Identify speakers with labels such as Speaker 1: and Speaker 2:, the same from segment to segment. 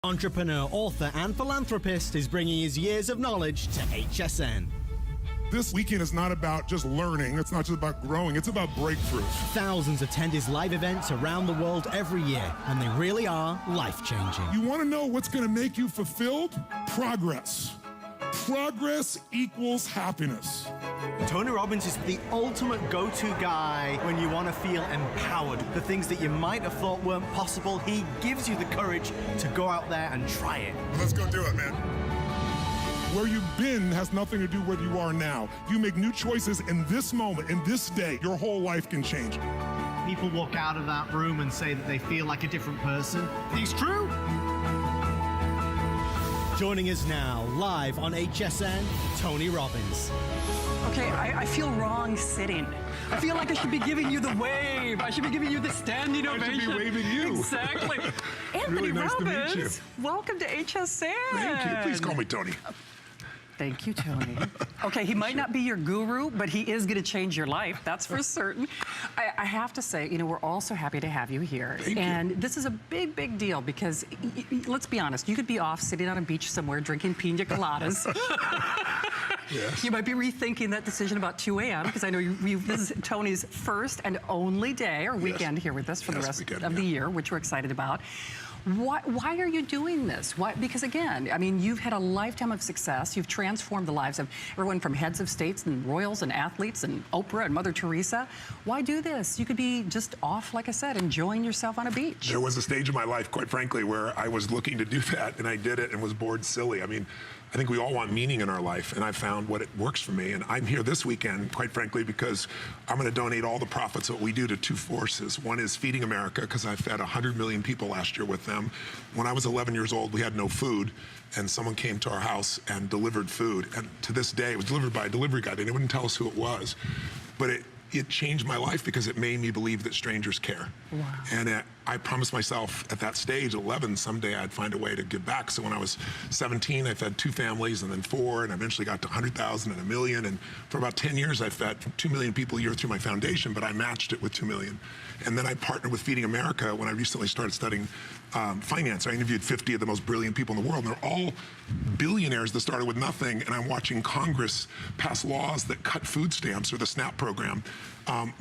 Speaker 1: Entrepreneur, author, and philanthropist is bringing his years of knowledge to HSN.
Speaker 2: This weekend is not about just learning. It's not just about growing. It's about breakthroughs.
Speaker 1: Thousands attend his live events around the world every year, and they really are life-changing.
Speaker 2: You want to know what's going to make you fulfilled? Progress. Progress equals happiness.
Speaker 3: Tony Robbins is the ultimate go-to guy when you want to feel empowered. The things that you might have thought weren't possible, he gives you the courage to go out there and try it.
Speaker 2: Let's go do it, man. Where you've been has nothing to do with where you are now. You make new choices in this moment, in this day, your whole life can change.
Speaker 3: People walk out of that room and say that they feel like a different person. It's true.
Speaker 1: Joining us now, live on HSN, Tony Robbins.
Speaker 4: Okay, I feel wrong sitting. I feel like I should be giving you the wave. I should be giving you the standing ovation.
Speaker 2: I should be waving you.
Speaker 4: Exactly. Anthony
Speaker 2: Really nice
Speaker 4: Robbins,
Speaker 2: to meet you.
Speaker 4: welcome to HSN.
Speaker 2: Thank you. Please call me Tony.
Speaker 4: Thank you, Tony. Okay, he might not be your guru, but he is going to change your life. That's for certain. I have to say, you know, we're all so happy to have you here.
Speaker 2: Thank you.
Speaker 4: And this is a big, big deal because, let's be honest, you could be off sitting on a beach somewhere drinking pina coladas.
Speaker 2: Yes.
Speaker 4: You might be rethinking that decision about 2 a.m. because I know this is Tony's first and only day or weekend here with us for the rest of the year, which we're excited about. Why are you doing this? Why? Because again, I mean, you've had a lifetime of success. You've transformed the lives of everyone from heads of states and royals and athletes and Oprah and Mother Teresa. Why do this? You could be just off, like I said, enjoying yourself on a beach.
Speaker 2: There was a stage in my life, quite frankly, where I was looking to do that, and I did it and was bored silly. I mean, I think we all want meaning in our life, and I found what it works for me. And I'm here this weekend, quite frankly, because I'm going to donate all the profits of what we do to two forces. One is Feeding America, because I fed 100 million people last year with them. When I was 11 years old, we had no food, and someone came to our house and delivered food. And to this day, it was delivered by a delivery guy. They wouldn't tell us who it was. But it changed my life because it made me believe that strangers care.
Speaker 4: Wow.
Speaker 2: And I promised myself at that stage, 11, someday I'd find a way to give back. So when I was 17, I fed 2 families and then 4, and I eventually got to 100,000 and 1 million. And for about 10 years, I fed 2 million people a year through my foundation, but I matched it with 2 million. And then I partnered with Feeding America when I recently started studying finance. I interviewed 50 of the most brilliant people in the world, and they're all billionaires that started with nothing. And I'm watching Congress pass laws that cut food stamps, or the SNAP program,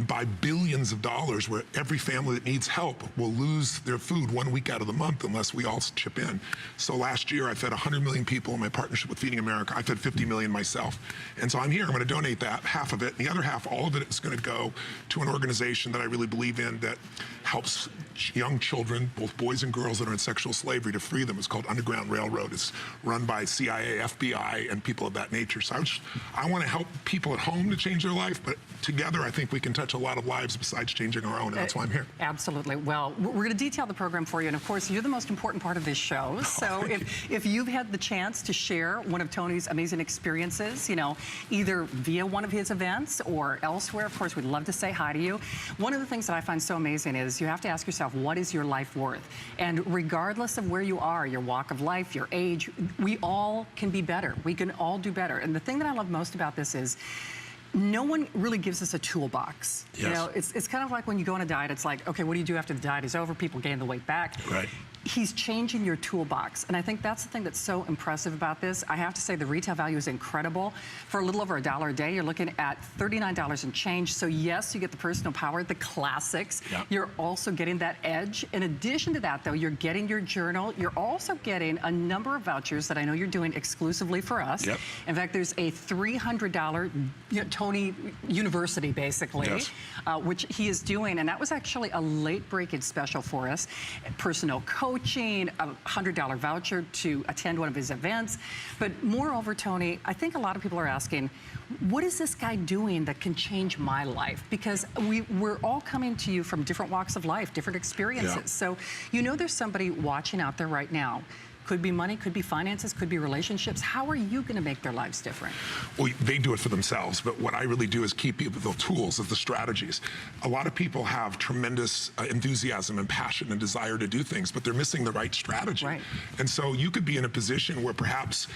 Speaker 2: by billions of dollars, where every family that needs help will lose their food 1 week out of the month unless we all chip in. So last year I fed 100 million people in my partnership with Feeding America. I fed 50 million myself. And so I'm here, I'm going to donate that, half of it. And the other half, all of it is going to go to an organization that I really believe in that helps young children, both boys and girls that are in sexual slavery, to free them. It's called Underground Railroad. It's run by CIA, FBI, and people of that nature. So I want to help people at home to change their life, but together I think we can touch a lot of lives besides changing our own, and that's why I'm here.
Speaker 4: Absolutely. Well, we're going to detail the program for you, and of course, you're the most important part of this show. So if you've had the chance to share one of Tony's amazing experiences, you know, either via one of his events or elsewhere, of course, we'd love to say hi to you. One of the things that I find so amazing is you have to ask yourself, what is your life worth? And regardless of where you are, your walk of life, your age, we all can be better. We can all do better. And the thing that I love most about this is no one really gives us a toolbox.
Speaker 2: Yes.
Speaker 4: You know, it's kind of like when you go on a diet, it's like, okay, what do you do after the diet is over? People gain the weight back.
Speaker 2: Right.
Speaker 4: He's changing your toolbox. And I think that's the thing that's so impressive about this. I have to say the retail value is incredible. For a little over $1 a day, you're looking at $39 and change. So yes, you get the personal power, the classics.
Speaker 2: Yeah.
Speaker 4: You're also getting that edge. In addition to that, though, you're getting your journal. You're also getting a number of vouchers that I know you're doing exclusively for us.
Speaker 2: Yep.
Speaker 4: In fact, there's a $300 Tony University, basically,
Speaker 2: Yes.
Speaker 4: Which he is doing. And that was actually a late-breaking special for us. Personal coaching, a $100 voucher to attend one of his events. But moreover, Tony, I think a lot of people are asking, what is this guy doing that can change my life? Because we're all coming to you from different walks of life, different experiences.
Speaker 2: Yeah.
Speaker 4: So you know there's somebody watching out there right now Could be money, could be finances, could be relationships. How are you going to make their lives different?
Speaker 2: Well, they do it for themselves, but what I really do is keep people the tools, the strategies. A lot of people have tremendous enthusiasm and passion and desire to do things, but they're missing the right strategy.
Speaker 4: Right.
Speaker 2: And so you could be in a position where perhaps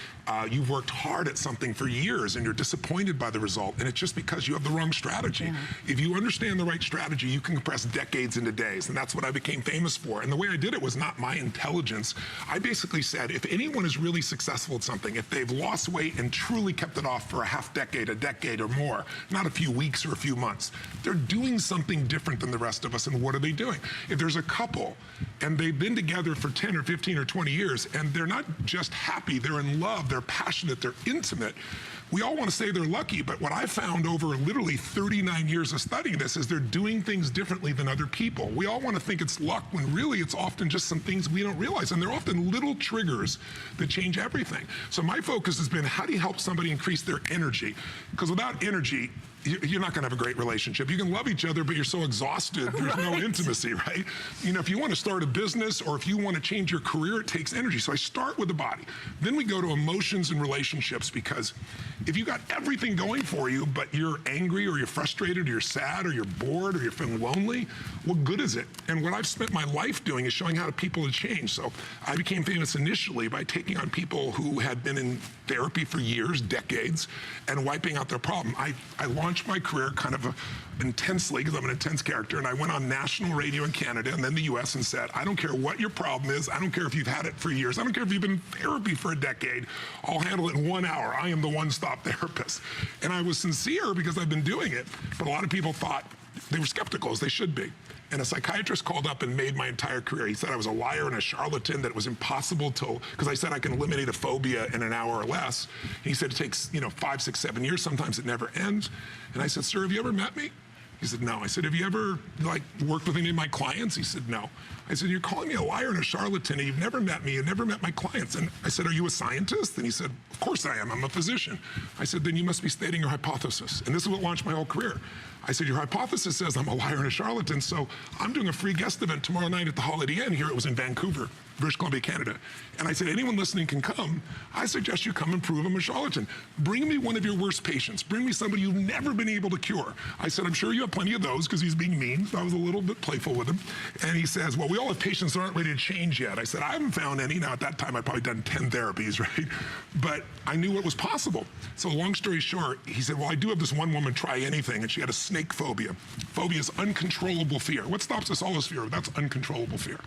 Speaker 2: you've worked hard at something for years and you're disappointed by the result, and it's just because you have the wrong strategy.
Speaker 4: Yeah.
Speaker 2: If you understand the right strategy, you can compress decades into days, and that's what I became famous for. And the way I did it was not my intelligence. I basically said, if anyone is really successful at something, if they've lost weight and truly kept it off for a half decade, a decade or more, not a few weeks or a few months, they're doing something different than the rest of us. And what are they doing? If there's a couple and they've been together for 10 or 15 or 20 years and they're not just happy, they're in love, they're passionate, they're intimate, we all want to say they're lucky, but what I found over literally 39 years of studying this is they're doing things differently than other people. We all want to think it's luck when really it's often just some things we don't realize, and they're often little triggers that change everything. So my focus has been, how do you help somebody increase their energy? Because without energy, you're not going to have a great relationship. You can love each other, but you're so exhausted, there's no intimacy, right? You know, if you want to start a business or if you want to change your career, it takes energy. So I start with the body. Then we go to emotions and relationships, because if you got everything going for you, but you're angry or you're frustrated or you're sad or you're bored or you're feeling lonely, what good is it? And what I've spent my life doing is showing how people to change. So I became famous initially by taking on people who had been in therapy for years, decades, and wiping out their problem. I launched my career kind of intensely, because I'm an intense character, and I went on national radio in Canada and then the US and said, I don't care what your problem is, I don't care if you've had it for years, I don't care if you've been in therapy for a decade, I'll handle it in 1 hour. I am the one-stop therapist. And I was sincere because I've been doing it, but a lot of people thought, they were skeptical, as they should be. And a psychiatrist called up and made my entire career. He said I was a liar and a charlatan, that it was impossible to, because I said I can eliminate a phobia in an hour or less. And he said it takes, 5, 6, 7 years, sometimes it never ends. And I said, sir, have you ever met me? He said, no. I said, have you ever worked with any of my clients? He said, no. I said, you're calling me a liar and a charlatan, and you've never met me, you've never met my clients. And I said, are you a scientist? And he said, of course I am, I'm a physician. I said, then you must be stating your hypothesis. And this is what launched my whole career. I said, your hypothesis says I'm a liar and a charlatan, so I'm doing a free guest event tomorrow night at the Holiday Inn here. It was in Vancouver, British Columbia, Canada. And I said, anyone listening can come. I suggest you come and prove I'm a charlatan. Bring me one of your worst patients. Bring me somebody you've never been able to cure. I said, I'm sure you have plenty of those, because he's being mean. So I was a little bit playful with him. And he says, well, we all have patients that aren't ready to change yet. I said, I haven't found any. Now, at that time, I'd probably done 10 therapies, right? But I knew what was possible. So long story short, he said, well, I do have this one woman try anything, and she had a snake phobia. Phobia is uncontrollable fear. What stops us all is fear. That's uncontrollable fear.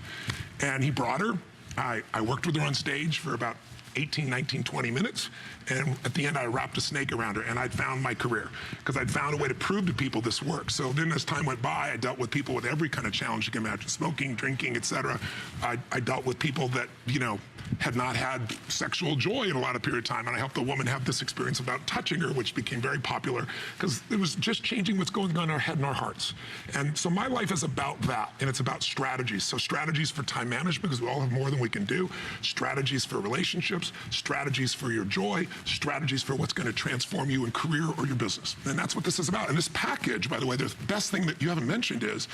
Speaker 2: And he brought her. I worked with her on stage for about 18, 19, 20 minutes. And at the end, I wrapped a snake around her, and I'd found my career, because I'd found a way to prove to people this works. So then as time went by, I dealt with people with every kind of challenge you can imagine, smoking, drinking, etc. I dealt with people that, had not had sexual joy in a lot of period of time. And I helped a woman have this experience without touching her, which became very popular, because it was just changing what's going on in our head and our hearts. And so my life is about that, and it's about strategies. So strategies for time management, because we all have more than we can do. Strategies for relationships, strategies for your joy, strategies for what's going to transform you in career or your business. And that's what this is about. And this package, by the way, the best thing that you haven't mentioned is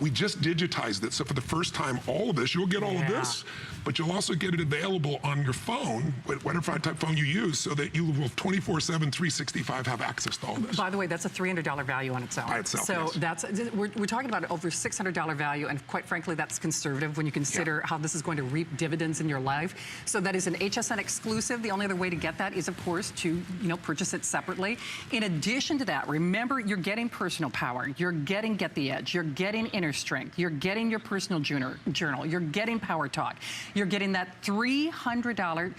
Speaker 2: we just digitized it. So for the first time, all of this, you'll get all of this, but you'll also get it available on your phone, whatever type phone you use, so that you will 24/7, 365 have access to all this.
Speaker 4: By the way, that's a $300 value on its own.
Speaker 2: By itself,
Speaker 4: so
Speaker 2: yes.
Speaker 4: we're talking about over $600 value, and quite frankly, that's conservative when you consider how this is going to reap dividends in your life. So that is an HSN exclusive. The only other way to get that is, of course, to purchase it separately. In addition to that, remember, you're getting personal power, you're getting Get the Edge, you're getting Inner Strength, you're getting your personal journal, you're getting Power Talk, you're getting that $300,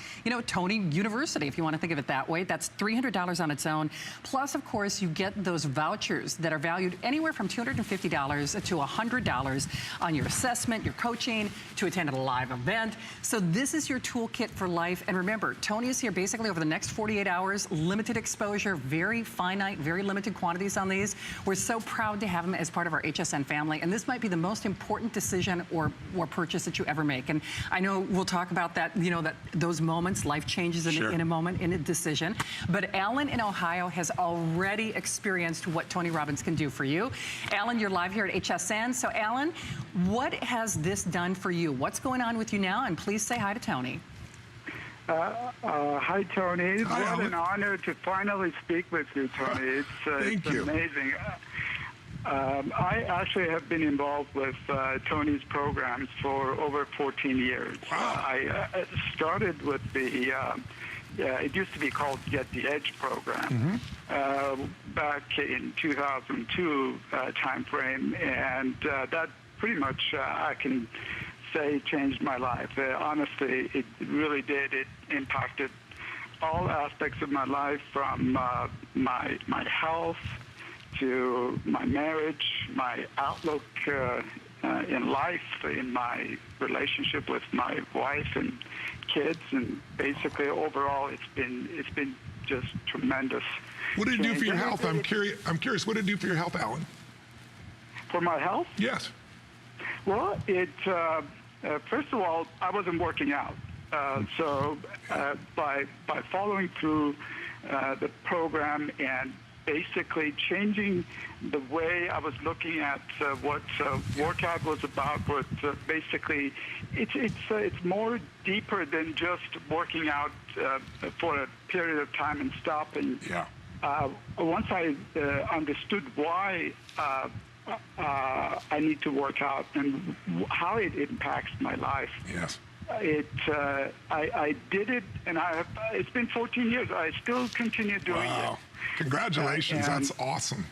Speaker 4: Tony University, if you want to think of it that way. That's $300 on its own. Plus, of course, you get those vouchers that are valued anywhere from $250 to $100 on your assessment, your coaching, to attend a live event. So this is your toolkit for life. And remember, Tony is here basically over the next 48 hours, limited exposure, very finite, very limited quantities on these. We're so proud to have him as part of our HSN family. And this might be the most important decision or purchase that you ever make. And I know we'll talk about that, those moments, life changes in a moment, in a decision. But Alan in Ohio has already experienced what Tony Robbins can do for you. Alan, you're live here at HSN. So Alan, what has this done for you? What's going on with you now? And please say hi to Tony.
Speaker 5: Hi, Tony.
Speaker 2: Hi,
Speaker 5: what
Speaker 2: Alan.
Speaker 5: an honor to finally speak with you, Tony.
Speaker 2: Thank
Speaker 5: it's
Speaker 2: you.
Speaker 5: amazing. I actually have been involved with Tony's programs for over 14 years.
Speaker 2: Wow.
Speaker 5: I started with the, it used to be called Get the Edge program, back in 2002 timeframe, and that pretty much I can say changed my life. Honestly, it really did. It impacted all aspects of my life, from my health to my marriage, my outlook in life, in my relationship with my wife and kids, and basically overall, it's been just tremendous.
Speaker 2: What did it do for your
Speaker 5: change.
Speaker 2: health? I'm curious. What did it do for your health, Alan?
Speaker 5: For my health?
Speaker 2: Yes.
Speaker 5: Well, first of all, I wasn't working out. So by following through the program and basically changing the way I was looking at what workout was about, but basically it's more deeper than just working out for a period of time and stopping.
Speaker 2: Yeah.
Speaker 5: Once I understood why I need to work out and how it impacts my life.
Speaker 2: Yes.
Speaker 5: I did it, and it's been 14 years. I still continue doing it.
Speaker 2: Congratulations. That's awesome.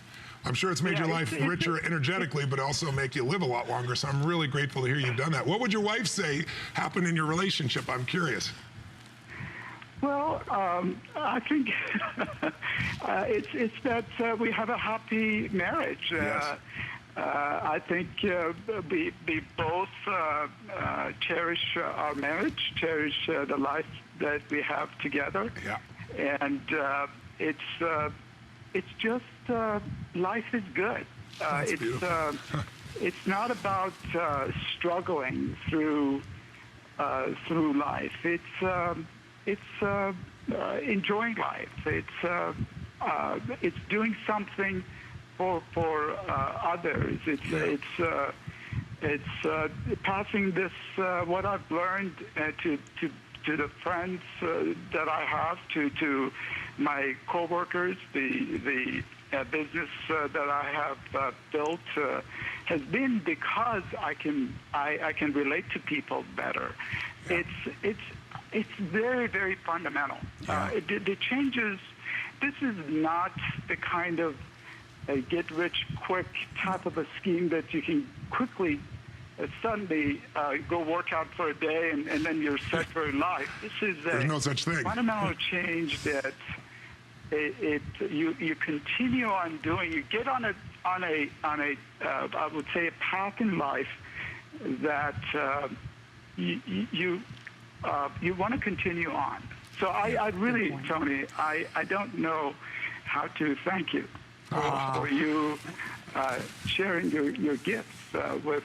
Speaker 2: I'm sure it's made your life richer energetically, but also make you live a lot longer. So I'm really grateful to hear you've done that. What would your wife say happened in your relationship? I'm curious.
Speaker 5: Well, I think it's that we have a happy marriage.
Speaker 2: Yes.
Speaker 5: I think we both cherish our marriage, cherish the life that we have together.
Speaker 2: Yeah.
Speaker 5: And it's just life is good. It's not about struggling through life. It's enjoying life. It's doing something for others. It's passing this what I've learned to the friends that I have, to my coworkers, the business that I have built has been because I can relate to people better.
Speaker 2: Yeah.
Speaker 5: It's very, very fundamental. The changes. This is not the kind of a get-rich-quick type of a scheme that you can quickly suddenly go work out for a day and then you're set for life. This is
Speaker 2: There's no such thing.
Speaker 5: Fundamental change that you continue on doing. You get on a I would say a path in life that you want to continue on. So I really, Tony, I don't know how to thank you for you sharing your gifts with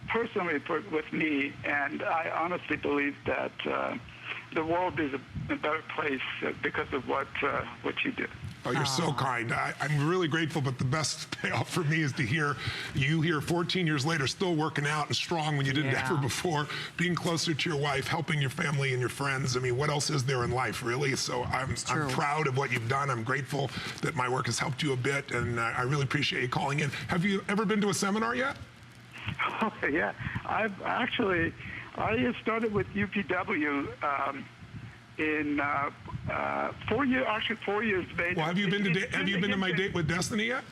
Speaker 5: personally with me, and I honestly believe that the world is a better place because of what you do.
Speaker 2: Oh, you're so kind. I'm really grateful, but the best payoff for me is to hear you here 14 years later still working out and strong when you didn't ever before, being closer to your wife, helping your family and your friends. I mean, what else is there in life, really? So I'm proud of what you've done. I'm grateful that my work has helped you a bit, and I really appreciate you calling in. Have you ever been to a seminar yet?
Speaker 5: Oh, yeah. I started with UPW in 4 years later.
Speaker 2: Well, have you been to My Date with Destiny yet?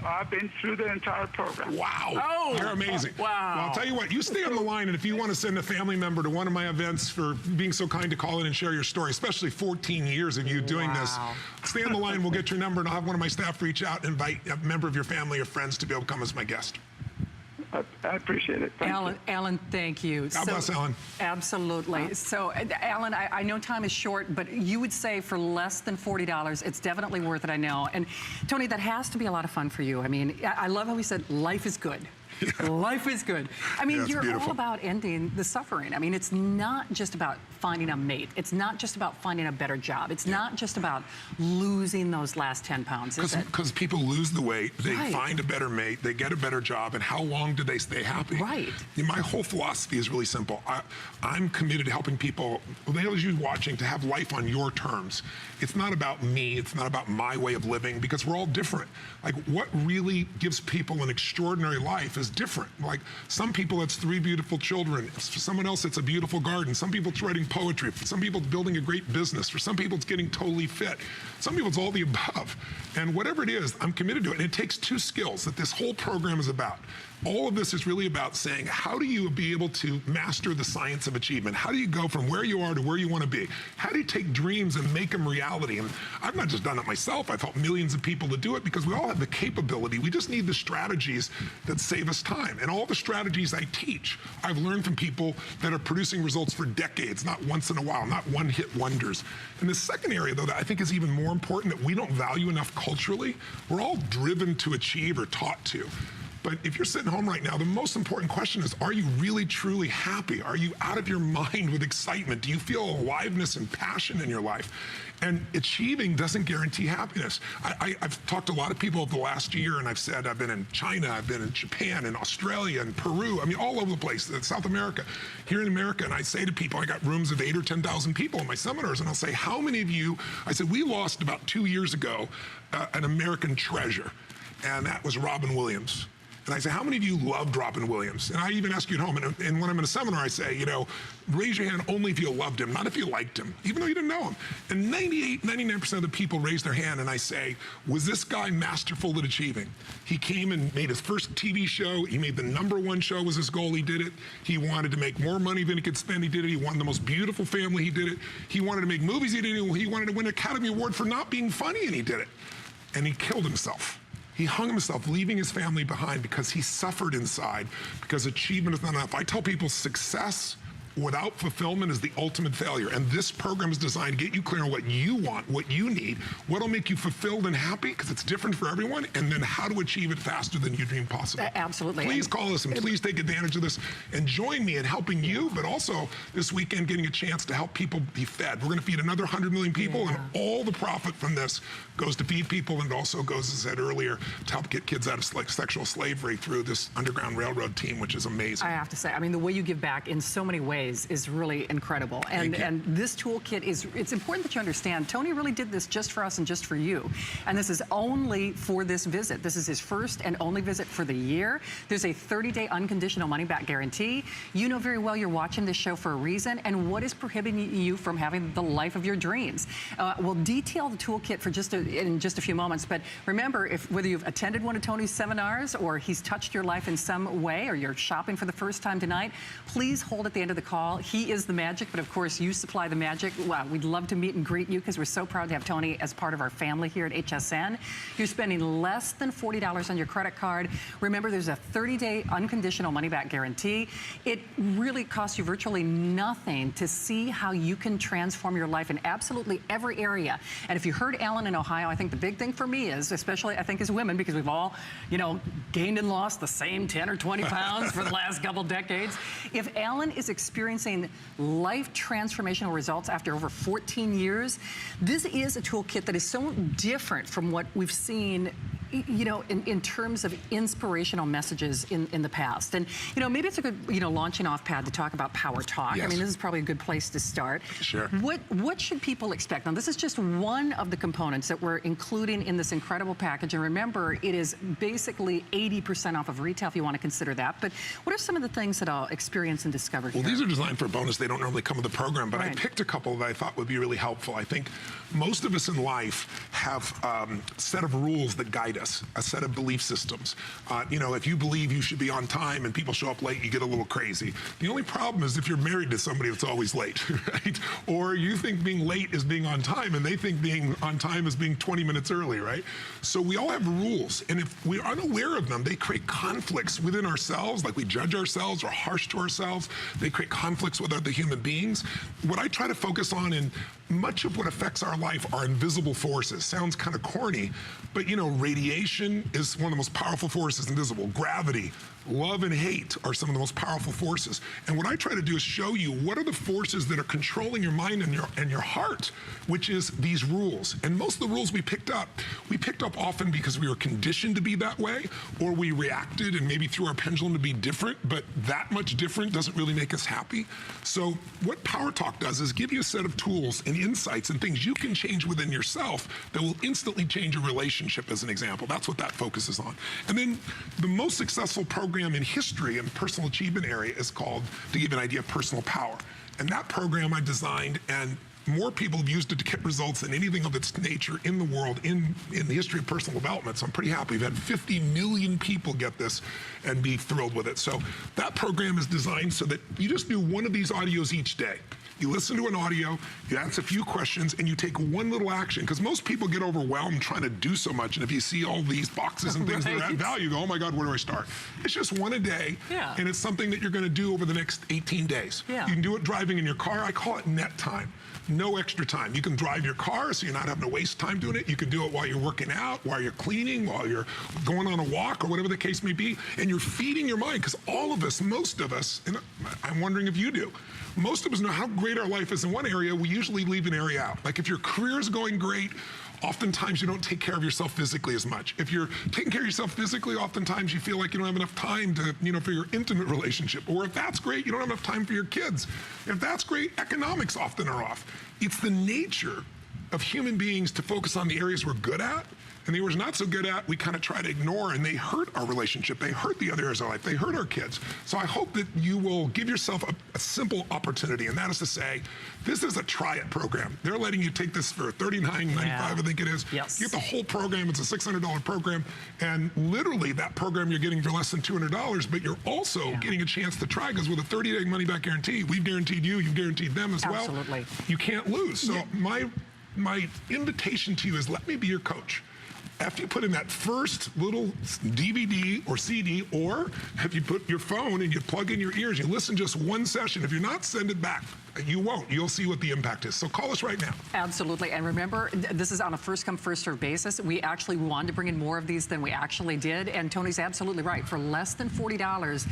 Speaker 5: I've been through the entire program.
Speaker 2: Wow.
Speaker 4: Oh,
Speaker 2: you're amazing.
Speaker 4: Wow.
Speaker 2: Well, I'll tell you what, you stay on the line, and if you want to send a family member to one of my events for being so kind to call in and share your story, especially 14 years of you doing this, stay on the line, we'll get your number, and I'll have one of my staff reach out and invite a member of your family or friends to be able to come as my guest.
Speaker 5: I appreciate it. Thank you.
Speaker 4: Alan, thank you.
Speaker 2: God bless, Alan.
Speaker 4: Absolutely. So, Alan, I know time is short, but you would say for less than $40, it's definitely worth it, I know. And, Tony, that has to be a lot of fun for you. I mean, I love how he said life is good. Life is good. I mean,
Speaker 2: Yeah, it's
Speaker 4: you're
Speaker 2: beautiful.
Speaker 4: all about ending the suffering. I mean, it's not just about finding a mate. It's not just about finding a better job. It's not just about losing those last 10 pounds, is it?
Speaker 2: Because people lose the weight, they
Speaker 4: Right.
Speaker 2: find a better mate, they get a better job, and how long do they stay happy?
Speaker 4: Right.
Speaker 2: My whole philosophy is really simple. I'm committed to helping people, those you watching, to have life on your terms. It's not about me, it's not about my way of living, because we're all different. Like, what really gives people an extraordinary life is different. Like, some people, it's 3 beautiful children. For someone else, it's a beautiful garden. Some people, it's writing poetry. For some people, it's building a great business. For some people, it's getting totally fit. Some people, it's all the above. And whatever it is, I'm committed to it. And it takes 2 skills that this whole program is about. All of this is really about saying, how do you be able to master the science of achievement? How do you go from where you are to where you want to be? How do you take dreams and make them reality? And I've not just done it myself. I've helped millions of people to do it because we all have the capability. We just need the strategies that save us time. And all the strategies I teach, I've learned from people that are producing results for decades, not once in a while, not one-hit wonders. And the second area, though, that I think is even more important that we don't value enough culturally, we're all driven to achieve or taught to. But if you're sitting home right now, the most important question is, are you really, truly happy? Are you out of your mind with excitement? Do you feel aliveness and passion in your life? And achieving doesn't guarantee happiness. I've talked to a lot of people over the last year, and I've said I've been in China, I've been in Japan, and Australia, and Peru. I mean, all over the place, South America. Here in America, and I say to people, I got rooms of 8,000 or 10,000 people in my seminars, and I'll say, how many of you, I said, we lost about 2 years ago an American treasure, and that was Robin Williams. And I say, how many of you loved Robin Williams? And I even ask you at home, and when I'm in a seminar, I say, raise your hand only if you loved him, not if you liked him, even though you didn't know him. And 99% of the people raise their hand, and I say, was this guy masterful at achieving? He came and made his first TV show. He made the #1 show was his goal. He did it. He wanted to make more money than he could spend. He did it. He wanted the most beautiful family. He did it. He wanted to make movies. He did it. He wanted to win an Academy Award for not being funny, and he did it. And he killed himself. He hung himself, leaving his family behind because he suffered inside, because achievement is not enough. I tell people success without fulfillment is the ultimate failure. And this program is designed to get you clear on what you want, what you need, what'll make you fulfilled and happy, because it's different for everyone, and then how to achieve it faster than you dreamed possible.
Speaker 4: Absolutely.
Speaker 2: Please call us and please take advantage of this and join me in helping you, but also this weekend getting a chance to help people be fed. We're going to feed another 100 million people, and all the profit from this goes to feed people, and it also goes, as I said earlier, to help get kids out of sexual slavery through this Underground Railroad team, which is amazing.
Speaker 4: I have to say, I mean, the way you give back in so many ways is really incredible. And this toolkit it's important that you understand, Tony really did this just for us and just for you. And this is only for this visit. This is his first and only visit for the year. There's a 30-day unconditional money-back guarantee. You know very well you're watching this show for a reason, and what is prohibiting you from having the life of your dreams? We'll detail the toolkit for in just a few moments, but remember, whether you've attended one of Tony's seminars or he's touched your life in some way, or you're shopping for the first time tonight, please hold at the end of the call. He is the magic, but of course you supply the magic. Wow, we'd love to meet and greet you because we're so proud to have Tony as part of our family here at HSN. You're spending less than $40 on your credit card. Remember, there's a 30-day unconditional money-back guarantee. It really costs you virtually nothing to see how you can transform your life in absolutely every area. And if you heard Alan in Ohio, I think the big thing for me is, especially I think as women, because we've all, gained and lost the same 10 or 20 pounds for the last couple decades. If Alan is experiencing life transformational results after over 14 years, this is a toolkit that is so different from what we've seen in terms of inspirational messages in the past. And, maybe it's a good, launching off pad to talk about Power Talk.
Speaker 2: Yes.
Speaker 4: I mean, this is probably a good place to start.
Speaker 2: Sure.
Speaker 4: What should people expect? Now, this is just one of the components that we're including in this incredible package. And remember, it is basically 80% off of retail if you want to consider that. But what are some of the things that I'll experience and discover here?
Speaker 2: Well, these are designed for a bonus. They don't normally come with the program, but
Speaker 4: Right.
Speaker 2: I picked a couple that I thought would be really helpful. I think most of us in life have a set of rules that guide us, a set of belief systems. If you believe you should be on time and people show up late, you get a little crazy. The only problem is if you're married to somebody that's always late, right? Or you think being late is being on time, and they think being on time is being 20 minutes early, right? So we all have rules, and if we're unaware of them, they create conflicts within ourselves, like we judge ourselves or harsh to ourselves. They create conflicts with other human beings. What I try to focus on in much of what affects our life are invisible forces. Sounds kind of corny, but radiation is one of the most powerful forces invisible. Gravity, love and hate are some of the most powerful forces. And what I try to do is show you what are the forces that are controlling your mind and your heart, which is these rules. And most of the rules we picked up often because we were conditioned to be that way, or we reacted and maybe threw our pendulum to be different, but that much different doesn't really make us happy. So what Power Talk does is give you a set of tools and insights and things you can change within yourself that will instantly change a relationship, as an example. That's what that focuses on. And then the most successful program in history in the personal achievement area is called, to give you an idea, Personal Power. And that program I designed, and more people have used it to get results than anything of its nature in the world in the history of personal development. So I'm pretty happy. We've had 50 million people get this and be thrilled with it. So that program is designed so that you just do one of these audios each day. You listen to an audio, you ask a few questions, and you take one little action. Because most people get overwhelmed trying to do so much. And if you see all these boxes and things that add value, you go, oh my God, where do I start? It's just one a day, and it's something that you're going to do over the next 18 days. You can do it driving in your car. I call it net time. No extra time. You can drive your car so you're not having to waste time doing it. You can do it while you're working out, while you're cleaning, while you're going on a walk, or whatever the case may be. And you're feeding your mind, because all of us, most of us, and I'm wondering if you do, most of us know how great our life is in one area. We usually leave an area out. Like if your career is going great, oftentimes you don't take care of yourself physically as much. If you're taking care of yourself physically, oftentimes you feel like you don't have enough time to, for your intimate relationship. Or if that's great, you don't have enough time for your kids. If that's great, economics often are off. It's the nature of human beings to focus on the areas we're good at, and the areas we're not so good at, we kind of try to ignore, and they hurt our relationship. They hurt the other areas of life. They hurt our kids. So I hope that you will give yourself a simple opportunity, and that is to say, this is a try-it program. They're letting you take this for $39.95, I think it is.
Speaker 4: Yes.
Speaker 2: You get the whole program. It's a $600 program, and literally that program you're getting for less than $200, but you're also getting a chance to try, because with a 30-day money-back guarantee, we've guaranteed you, you've guaranteed them as well.
Speaker 4: Absolutely.
Speaker 2: You can't lose. So my invitation to you is, let me be your coach. After you put in that first little DVD or CD, or if you put your phone and you plug in your ears, you listen just one session. If you're not, send it back. You won't. You'll see what the impact is. So call us right now.
Speaker 4: Absolutely. And remember, this is on a first-come, first-served basis. We actually wanted to bring in more of these than we actually did. And Tony's absolutely right. For less than $40,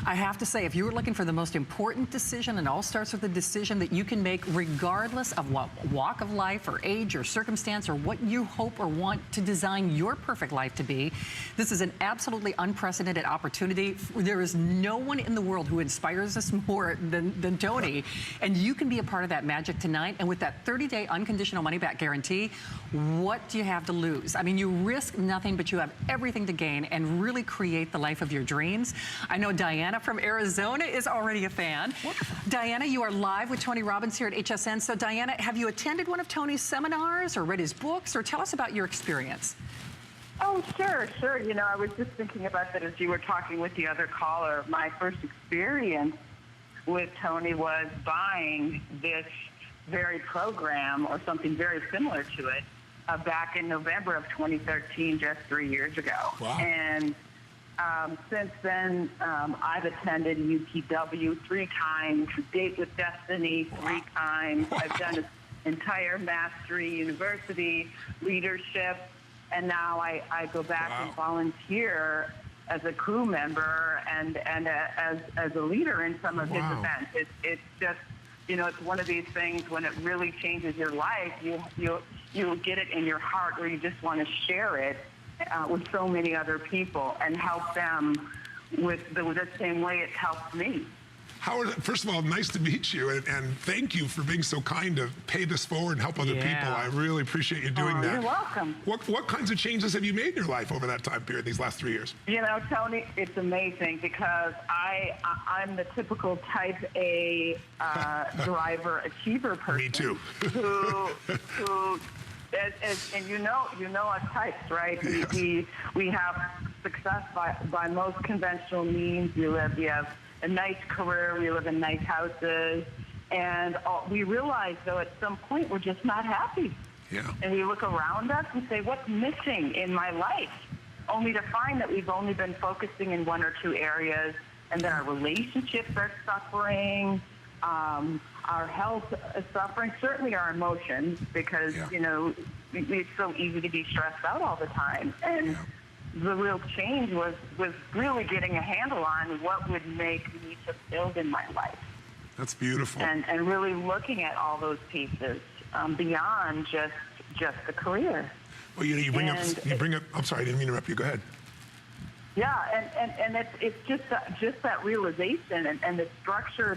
Speaker 4: I have to say, if you were looking for the most important decision, and all starts with a decision that you can make regardless of what walk of life or age or circumstance or what you hope or want to design your perfect life to be, this is an absolutely unprecedented opportunity. There is no one in the world who inspires us more than Tony. And you can be a part of that magic tonight. And with that 30-day unconditional money-back guarantee, what do you have to lose? I mean, you risk nothing, but you have everything to gain and really create the life of your dreams. I know Diana from Arizona is already a fan. Wonderful. Diana, you are live with Tony Robbins here at HSN. So Diana, have you attended one of Tony's seminars or read his books, or tell us about your experience?
Speaker 6: Oh, sure. I was just thinking about that as you were talking with the other caller. My first experience with Tony was buying this very program, or something very similar to it, back in November of 2013, just 3 years ago.
Speaker 2: Wow.
Speaker 6: And since then, I've attended UPW 3 times, Date with Destiny 3 times. I've done an entire Mastery University leadership, and now I go back and volunteer as a crew member and as a leader in some of his events. It's just, it's one of these things when it really changes your life, you get it in your heart where you just want to share it with so many other people and help them with the same way it's helped me.
Speaker 2: Howard, first of all, nice to meet you, and thank you for being so kind to pay this forward and help other people. I really appreciate you doing that.
Speaker 6: You're welcome.
Speaker 2: What kinds of changes have you made in your life over that time period, these last 3 years?
Speaker 6: Tony, it's amazing, because I'm the typical type A driver achiever person.
Speaker 2: Me too.
Speaker 6: who and you know us types, right?
Speaker 2: Yes.
Speaker 6: We have success by most conventional means. We have a nice career, we live in nice houses, and we realize, though, at some point we're just not happy.
Speaker 2: Yeah.
Speaker 6: And we look around us and say, what's missing in my life? Only to find that we've only been focusing in 1 or 2 areas, and that our relationships are suffering, our health is suffering, certainly our emotions, because, it's so easy to be stressed out all the time. And the real change was really getting a handle on what would make me fulfilled in my life.
Speaker 2: That's beautiful.
Speaker 6: And really looking at all those pieces beyond just the career.
Speaker 2: Well, you bring up. I'm sorry, I didn't mean to interrupt you. Go ahead.
Speaker 6: Yeah, and it's just that realization and the structure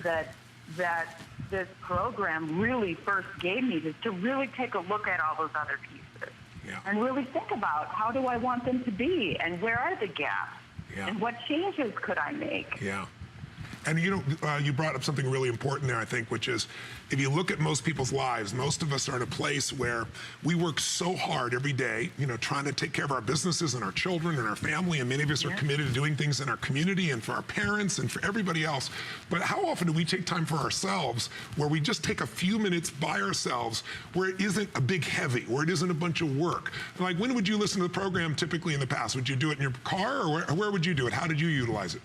Speaker 6: that this program really first gave me to really take a look at all those other pieces.
Speaker 2: Yeah.
Speaker 6: And really think about how do I want them to be and where are the gaps and what changes could I make?
Speaker 2: Yeah. And you brought up something really important there, I think, which is if you look at most people's lives, most of us are in a place where we work so hard every day, trying to take care of our businesses and our children and our family, and many of us are committed to doing things in our community and for our parents and for everybody else. But how often do we take time for ourselves where we just take a few minutes by ourselves where it isn't a big heavy, where it isn't a bunch of work? Like, when would you listen to the program typically in the past? Would you do it in your car, or where would you do it? How did you utilize it?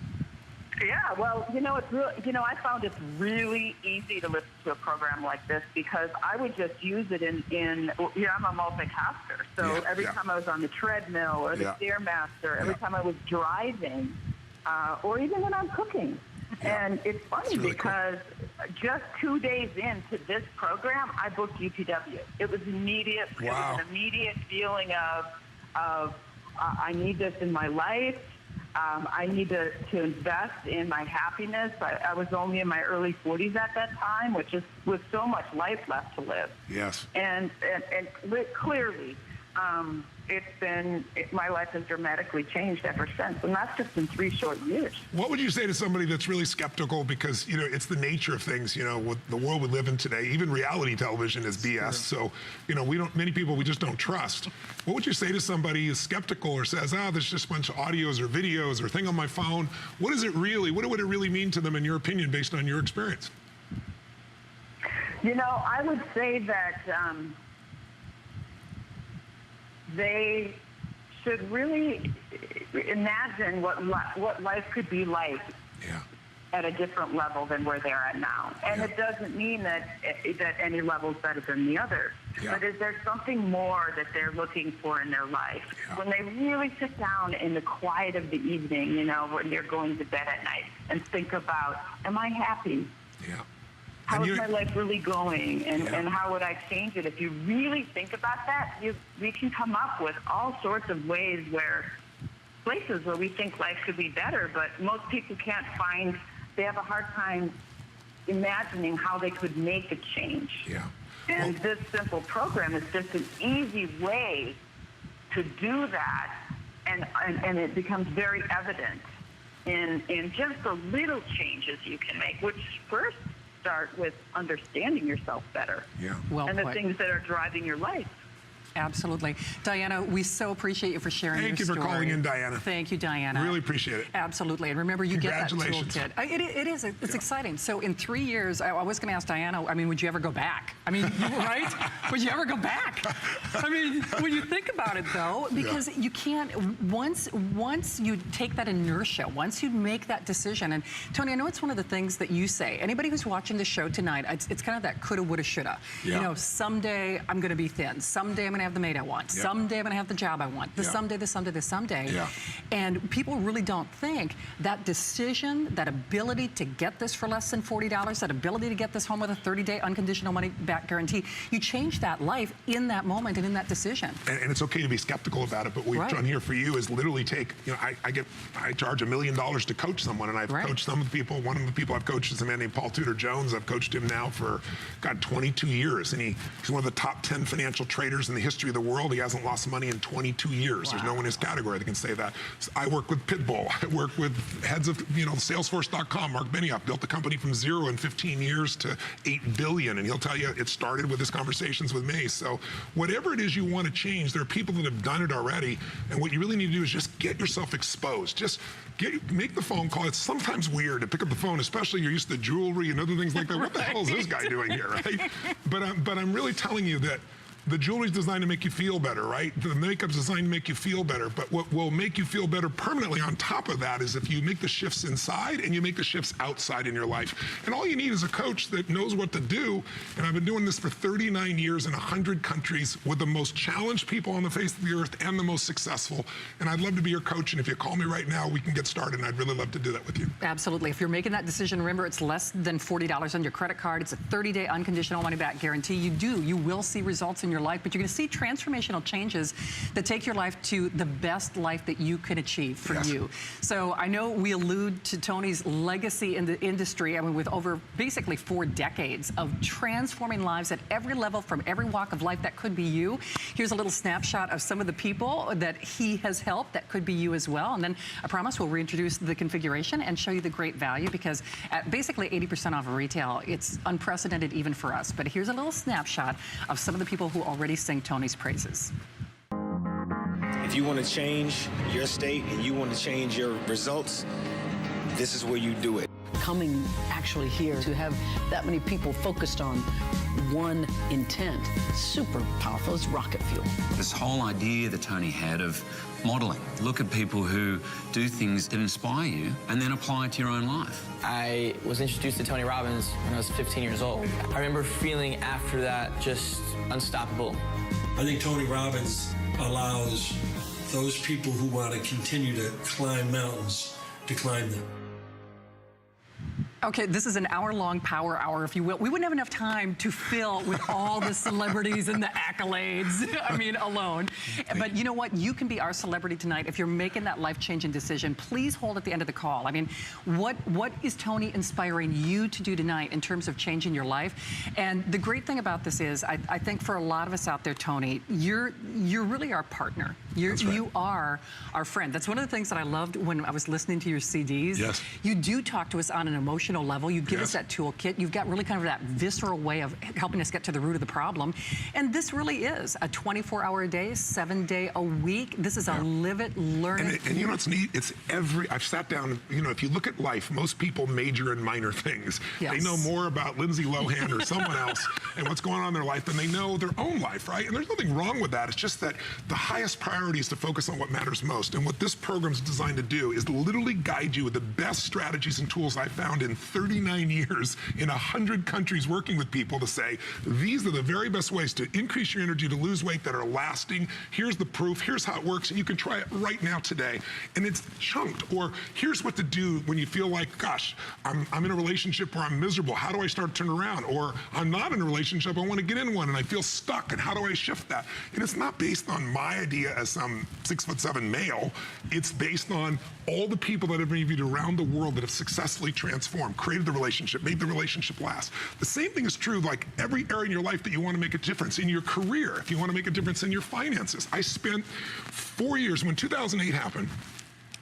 Speaker 6: Yeah, well, it's really, I found it's really easy to listen to a program like this because I would just use it in I'm a multitasker. So every time I was on the treadmill or the Stairmaster, every time I was driving, or even when I'm cooking. Yeah. And it's funny because just 2 days into this program, I booked UPW. It was immediate. Wow. It was an immediate feeling of I need this in my life. I need to invest in my happiness. I was only in my early 40s at that time, which is with so much life left to live.
Speaker 2: Yes.
Speaker 6: And clearly, my life has dramatically changed ever since, and that's just in 3 short years.
Speaker 2: What would you say to somebody that's really skeptical because, it's the nature of things, with the world we live in today, even reality television is BS. So, many people we just don't trust. What would you say to somebody who's skeptical or says, there's just a bunch of audios or videos or thing on my phone? What would it really mean to them in your opinion based on your experience?
Speaker 6: I would say that they should really imagine what life could be like at a different level than where they're at now. And it doesn't mean that any level is better than the other. Yeah. But is there something more that they're looking for in their life? Yeah. When they really sit down in the quiet of the evening, when they're going to bed at night and think about, am I happy?
Speaker 2: Yeah.
Speaker 6: How is my life really going, and how would I change it? If you really think about that, we can come up with all sorts of places where we think life could be better, but most people they have a hard time imagining how they could make a change.
Speaker 2: Yeah.
Speaker 6: And this simple program is just an easy way to do that, and it becomes very evident in just the little changes you can make, which first start with understanding yourself better.
Speaker 2: Yeah.
Speaker 4: Well
Speaker 6: and the
Speaker 4: put.
Speaker 6: things that are driving your life.
Speaker 4: Absolutely. Diana, we so appreciate you for sharing your story.
Speaker 2: Thank you for calling in, Diana.
Speaker 4: Thank you, Diana.
Speaker 2: Really appreciate it.
Speaker 4: Absolutely. And remember, you get that
Speaker 2: Congratulations.
Speaker 4: toolkit. It is. It's exciting. So in 3 years, I was going to ask Diana, would you ever go back? Right? Would you ever go back? When you think about it, though, because you can't, once you take that inertia, once you make that decision, and Tony, I know it's one of the things that you say. Anybody who's watching the show tonight, it's kind of that coulda, woulda, shoulda.
Speaker 2: Yeah.
Speaker 4: Someday I'm going to be thin. Someday I'm going to have the maid I want.
Speaker 2: Yeah.
Speaker 4: Someday I'm going to have the job I want. Someday.
Speaker 2: Yeah.
Speaker 4: And people really don't think that decision, that ability to get this for less than $40, that ability to get this home with a 30-day unconditional money-back guarantee, you change that life in that moment and in that decision.
Speaker 2: And it's okay to be skeptical about it, but what we've done here for you is literally take, I charge $1 million to coach someone, and I've coached some of the people. One of the people I've coached is a man named Paul Tudor Jones. I've coached him now for, 22 years, and he's one of the top 10 financial traders in the history of the world. He hasn't lost money in 22 years. Wow. There's no one in his category that can say that. So I work with Pitbull. I work with heads of, Salesforce.com. Mark Benioff built the company from 0 in 15 years to 8 billion. And he'll tell you it started with his conversations with me. So whatever it is you want to change, there are people that have done it already. And what you really need to do is just get yourself exposed. Just make the phone call. It's sometimes weird to pick up the phone, especially you're used to jewelry and other things like that. What the hell is this guy doing here, right? But I'm really telling you that the jewelry's designed to make you feel better, right? The makeup's designed to make you feel better. But what will make you feel better permanently on top of that is if you make the shifts inside and you make the shifts outside in your life. And all you need is a coach that knows what to do. And I've been doing this for 39 years in 100 countries with the most challenged people on the face of the earth and the most successful. And I'd love to be your coach. And if you call me right now, we can get started. And I'd really love to do that with you.
Speaker 4: Absolutely. If you're making that decision, remember, it's less than $40 on your credit card. It's a 30-day unconditional money-back guarantee. You will see results in your life, but you're going to see transformational changes that take your life to the best life that you can achieve for you. So I know we allude to Tony's legacy in the industry, I mean, with over basically 4 decades of transforming lives at every level from every walk of life. That could be you. Here's a little snapshot of some of the people that he has helped. That could be you as well. And then I promise we'll reintroduce the configuration and show you the great value, because at basically 80% off of retail, it's unprecedented even for us. But here's a little snapshot of some of the people who already sing Tony's praises.
Speaker 7: If you want to change your state and you want to change your results, this is where you do it.
Speaker 8: Coming actually here to have that many people focused on one intent, super powerful. It's rocket fuel.
Speaker 9: This whole idea that Tony had of modeling. Look at people who do things that inspire you and then apply it to your own life.
Speaker 10: I was introduced to Tony Robbins when I was 15 years old. I remember feeling after that just unstoppable.
Speaker 11: I think Tony Robbins allows those people who want to continue to climb mountains to climb them.
Speaker 4: Okay, this is an hour-long power hour, if you will. We wouldn't have enough time to fill with all the celebrities and the accolades, I mean, alone. But you know what? You can be our celebrity tonight if you're making that life-changing decision. Please hold at the end of the call. I mean, what is Tony inspiring you to do tonight in terms of changing your life? And the great thing about this is, I think for a lot of us out there, Tony, you're really our partner. You are our friend. That's one of the things that I loved when I was listening to your CDs.
Speaker 2: Yes.
Speaker 4: You do talk to us on an emotional level. You give us that toolkit. You've got really kind of that visceral way of helping us get to the root of the problem. And this really is a 24-hour-a-day, 7-day a week. This is a live it, learn it.
Speaker 2: And you know what's neat? It's I've sat down, you know, if you look at life, most people major in minor things.
Speaker 4: Yes.
Speaker 2: They know more about Lindsay Lohan or someone else and what's going on in their life than they know their own life, right? And there's nothing wrong with that. It's just that the highest priority is to focus on what matters most. And what this program is designed to do is literally guide you with the best strategies and tools I've found in 39 years in 100 countries working with people to say, these are the very best ways to increase your energy, to lose weight that are lasting. Here's the proof. Here's how it works. And you can try it right now today. And it's chunked. Or here's what to do when you feel like, gosh, I'm in a relationship where I'm miserable. How do I start to turn around? Or I'm not in a relationship. I want to get in one and I feel stuck. And how do I shift that? And it's not based on my idea as some 6'7" male. It's based on all the people that have been interviewed around the world that have successfully transformed, created the relationship, made the relationship last. The same thing is true like every area in your life that you want to make a difference. In your career, if you want to make a difference in your finances. I spent 4 years, when 2008 happened,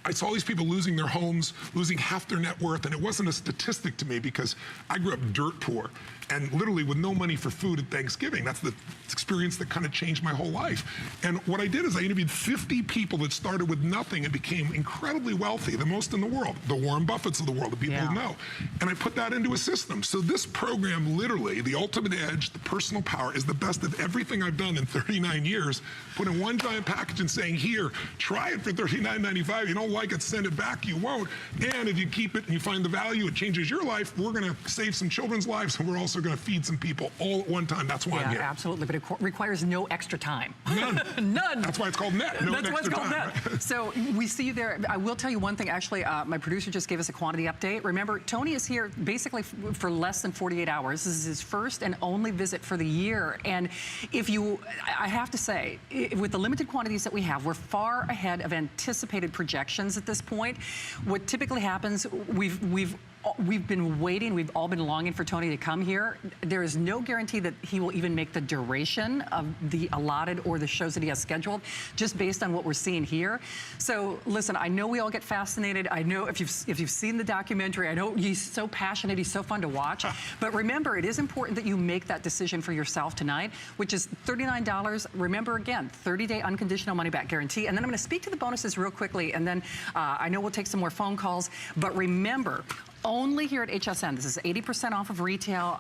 Speaker 2: I saw these people losing their homes, losing half their net worth, and it wasn't a statistic to me because I grew up dirt poor and literally with no money for food at Thanksgiving. That's the experience that kind of changed my whole life. And what I did is I interviewed 50 people that started with nothing and became incredibly wealthy, the most in the world, the Warren Buffetts of the world, the people who know. And I put that into a system. So this program, literally, the ultimate edge, the personal power, is the best of everything I've done in 39 years, put in one giant package and saying, here, try it for $39.95. You don't like it, send it back, you won't. And if you keep it and you find the value, it changes your life, we're gonna save some children's lives, and we're also gonna feed some people all at one time. That's why I'm here.
Speaker 4: Absolutely, but it requires no extra time.
Speaker 2: None.
Speaker 4: None.
Speaker 2: That's why it's called net. No
Speaker 4: That's why it's called
Speaker 2: time,
Speaker 4: net.
Speaker 2: right?
Speaker 4: So we see you there. I will tell you one thing, actually, my producer just gave us a quantity update. Remember, Tony is here basically for less than 48 hours. This is his first and only visit for the year. And if you, I have to say, with the limited quantities that we have, we're far ahead of anticipated projections at this point. What typically happens, we've been waiting, we've all been longing for Tony to come here. There is no guarantee that he will even make the duration of the allotted or the shows that he has scheduled, just based on what we're seeing here. So listen, I know we all get fascinated. I know if you've seen the documentary, I know he's so passionate, he's so fun to watch. But remember, it is important that you make that decision for yourself tonight, which is $39. Remember again, 30-day unconditional money-back guarantee. And then I'm going to speak to the bonuses real quickly, and then I know we'll take some more phone calls. But remember, Only here at HSN. This is 80% off of retail.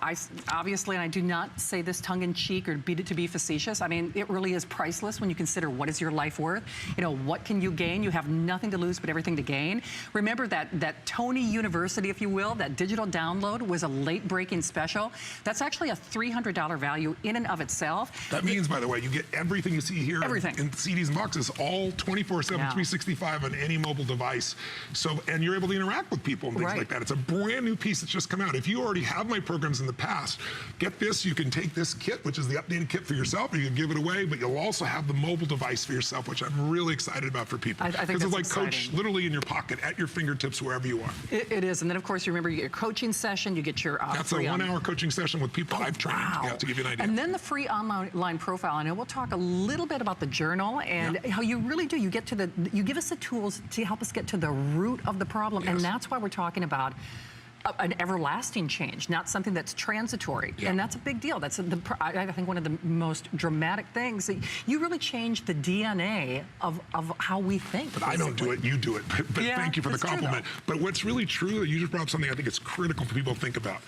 Speaker 4: Obviously, and I do not say this tongue-in-cheek or to be facetious. I mean, it really is priceless when you consider what is your life worth. You know, what can you gain? You have nothing to lose but everything to gain. Remember that Tony University, if you will, that digital download was a late-breaking special. That's actually a $300 value in and of itself.
Speaker 2: That means, by the way, you get everything you see here
Speaker 4: everything.
Speaker 2: in CDs and boxes, all 24/7, 365 on any mobile device. So, and you're able to interact with people and things like that. It's a brand new piece that's just come out. If you already have my programs in the past, get this. You can take this kit, which is the updated kit for yourself, or you can give it away, but you'll also have the mobile device for yourself, which I'm really excited about for people.
Speaker 4: I think
Speaker 2: because it's like
Speaker 4: exciting.
Speaker 2: Coach literally in your pocket, at your fingertips, wherever you are.
Speaker 4: It is. And then, of course, you remember you get your coaching session, you get your
Speaker 2: That's a 1-hour coaching session with people I've trained, to give you an idea.
Speaker 4: And then the free online profile. And we'll talk a little bit about the journal and how you really do. You get to you give us the tools to help us get to the root of the problem. And that's why we're talking about an everlasting change, not something that's transitory. And that's a big deal. That's I think one of the most dramatic things. That you really change the DNA of how we think.
Speaker 2: But I don't do it, you do it. But thank you for the compliment. But what's really true, you just brought up something I think it's critical for people to think about.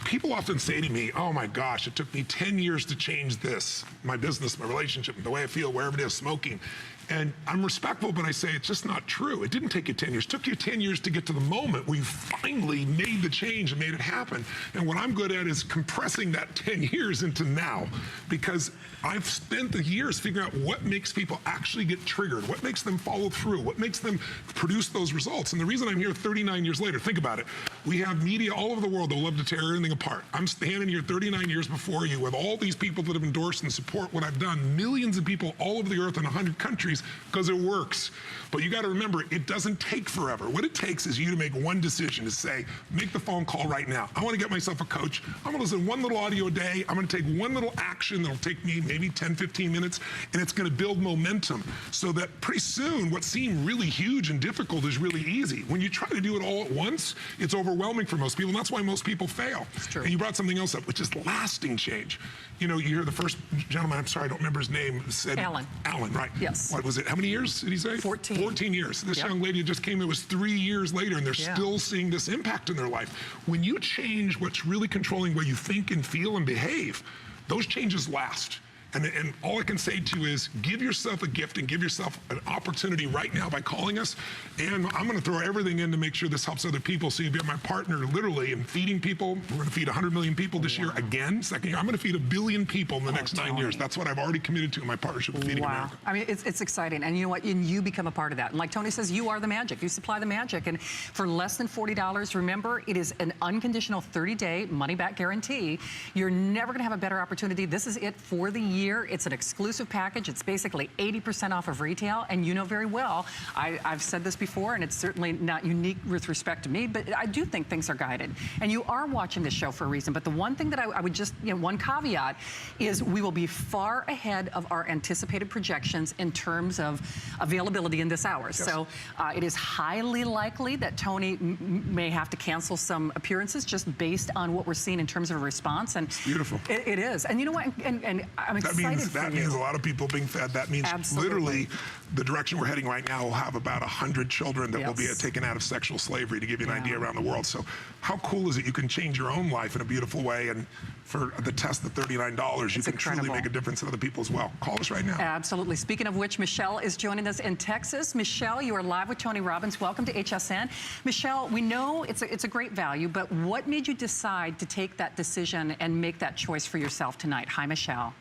Speaker 2: People often say to me, oh my gosh, it took me 10 years to change this, my business, my relationship, the way I feel, wherever it is, smoking. And I'm respectful, but I say it's just not true. It didn't take you 10 years. It took you 10 years to get to the moment where you finally made the change and made it happen. And what I'm good at is compressing that 10 years into now, because I've spent the years figuring out what makes people actually get triggered, what makes them follow through, what makes them produce those results. And the reason I'm here 39 years later, think about it. We have media all over the world that love to tear everything apart. I'm standing here 39 years before you with all these people that have endorsed and support what I've done, millions of people all over the earth in 100 countries, because it works. But you got to remember, it doesn't take forever. What it takes is you to make one decision, to say, make the phone call right now. I want to get myself a coach. I'm going to listen to one little audio a day. I'm going to take one little action that'll take me maybe 10, 15 minutes, and it's going to build momentum so that pretty soon what seemed really huge and difficult is really easy. When you try to do it all at once, it's overwhelming for most people, and that's why most people fail.
Speaker 4: It's true.
Speaker 2: And you brought something else up, which is lasting change. You know, you hear the first gentleman, I'm sorry, I don't remember his name, said...
Speaker 4: Alan.
Speaker 2: Alan, right.
Speaker 4: Yes.
Speaker 2: What was it? How many years did he say?
Speaker 4: 14.
Speaker 2: 14 years. This young lady just came, it was 3 years later, and they're still seeing this impact in their life. When you change what's really controlling the way you think and feel and behave, those changes last. And all I can say to you is give yourself a gift and give yourself an opportunity right now by calling us. And I'm going to throw everything in to make sure this helps other people. So you'll be my partner literally in feeding people. We're going to feed 100 million people this year again. Second year, I'm going to feed 1 billion people in the next 9 years. That's what I've already committed to in my partnership with Feeding America.
Speaker 4: I mean, it's exciting. And you know what? And you become a part of that. And like Tony says, you are the magic. You supply the magic. And for less than $40, remember, it is an unconditional 30-day money-back guarantee. You're never going to have a better opportunity. This is it for the year. It's an exclusive package. It's basically 80% off of retail. And you know very well, I've said this before, and it's certainly not unique with respect to me, but I do think things are guided. And you are watching this show for a reason. But the one thing that I would just, one caveat is we will be far ahead of our anticipated projections in terms of availability in this hour. Yes. So it is highly likely that Tony may have to cancel some appearances just based on what we're seeing in terms of a response. And
Speaker 2: it's beautiful.
Speaker 4: It is. And you know what? And I'm excited.
Speaker 2: That means a lot of people being fed. That means literally the direction we're heading right now will have about 100 children that will be taken out of sexual slavery, to give you an idea, around the world. So how cool is it? You can change your own life in a beautiful way. And for the test of $39, you can truly make a difference in other people as well. Call us right now.
Speaker 4: Absolutely. Speaking of which, Michelle is joining us in Texas. Michelle, you are live with Tony Robbins. Welcome to HSN. Michelle, we know it's a great value, but what made you decide to take that decision and make that choice for yourself tonight? Hi, Michelle.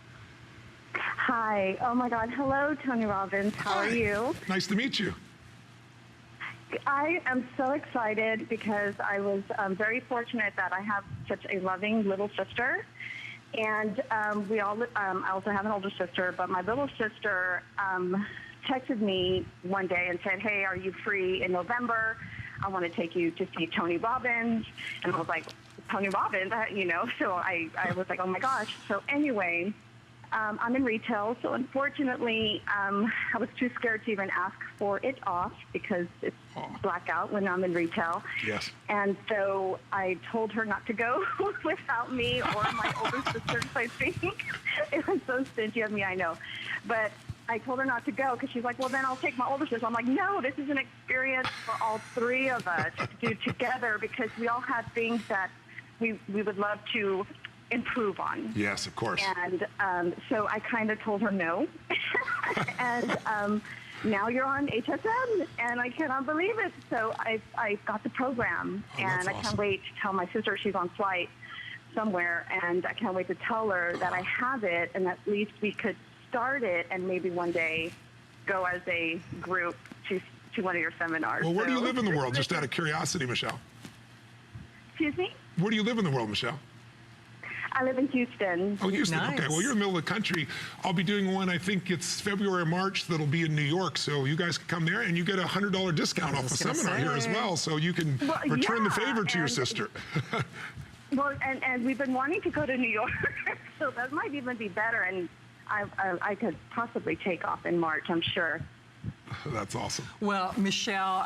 Speaker 12: Hi. Oh, my God. Hello, Tony Robbins. How are you?
Speaker 2: Nice to meet you.
Speaker 12: I am so excited because I was very fortunate that I have such a loving little sister. And I also have an older sister, but my little sister texted me one day and said, hey, are you free in November? I want to take you to see Tony Robbins. And I was like, Tony Robbins, so I was like, oh, my gosh. So anyway, I'm in retail, so unfortunately, I was too scared to even ask for it off because it's blackout when I'm in retail.
Speaker 2: Yes.
Speaker 12: And so I told her not to go without me or my older sister, I think. It was so stingy of me, I know. But I told her not to go because she's like, well, then I'll take my older sister. I'm like, no, this is an experience for all three of us to do together because we all have things that we would love to improve on.
Speaker 2: Yes, of course.
Speaker 12: And so I kind of told her no. And now you're on HSN, and I cannot believe it. So I got the program, and I can't wait to tell my sister she's on flight somewhere, and I can't wait to tell her that I have it, and at least we could start it and maybe one day go as a group to one of your seminars.
Speaker 2: Well, where do you live in the world? Just out of curiosity, Michelle.
Speaker 12: Excuse me?
Speaker 2: Where do you live in the world, Michelle?
Speaker 12: I live in Houston.
Speaker 2: Oh, Houston.
Speaker 4: Nice.
Speaker 2: Okay. Well, you're in the middle of the country. I'll be doing one, I think it's February or March, that'll be in New York. So you guys can come there, and you get a $100 discount off the seminar here as well. So you can return the favor to your sister.
Speaker 12: Well, and we've been wanting to go to New York, so that might even be better. And I could possibly take off in March, I'm sure.
Speaker 2: That's awesome.
Speaker 4: Well, Michelle,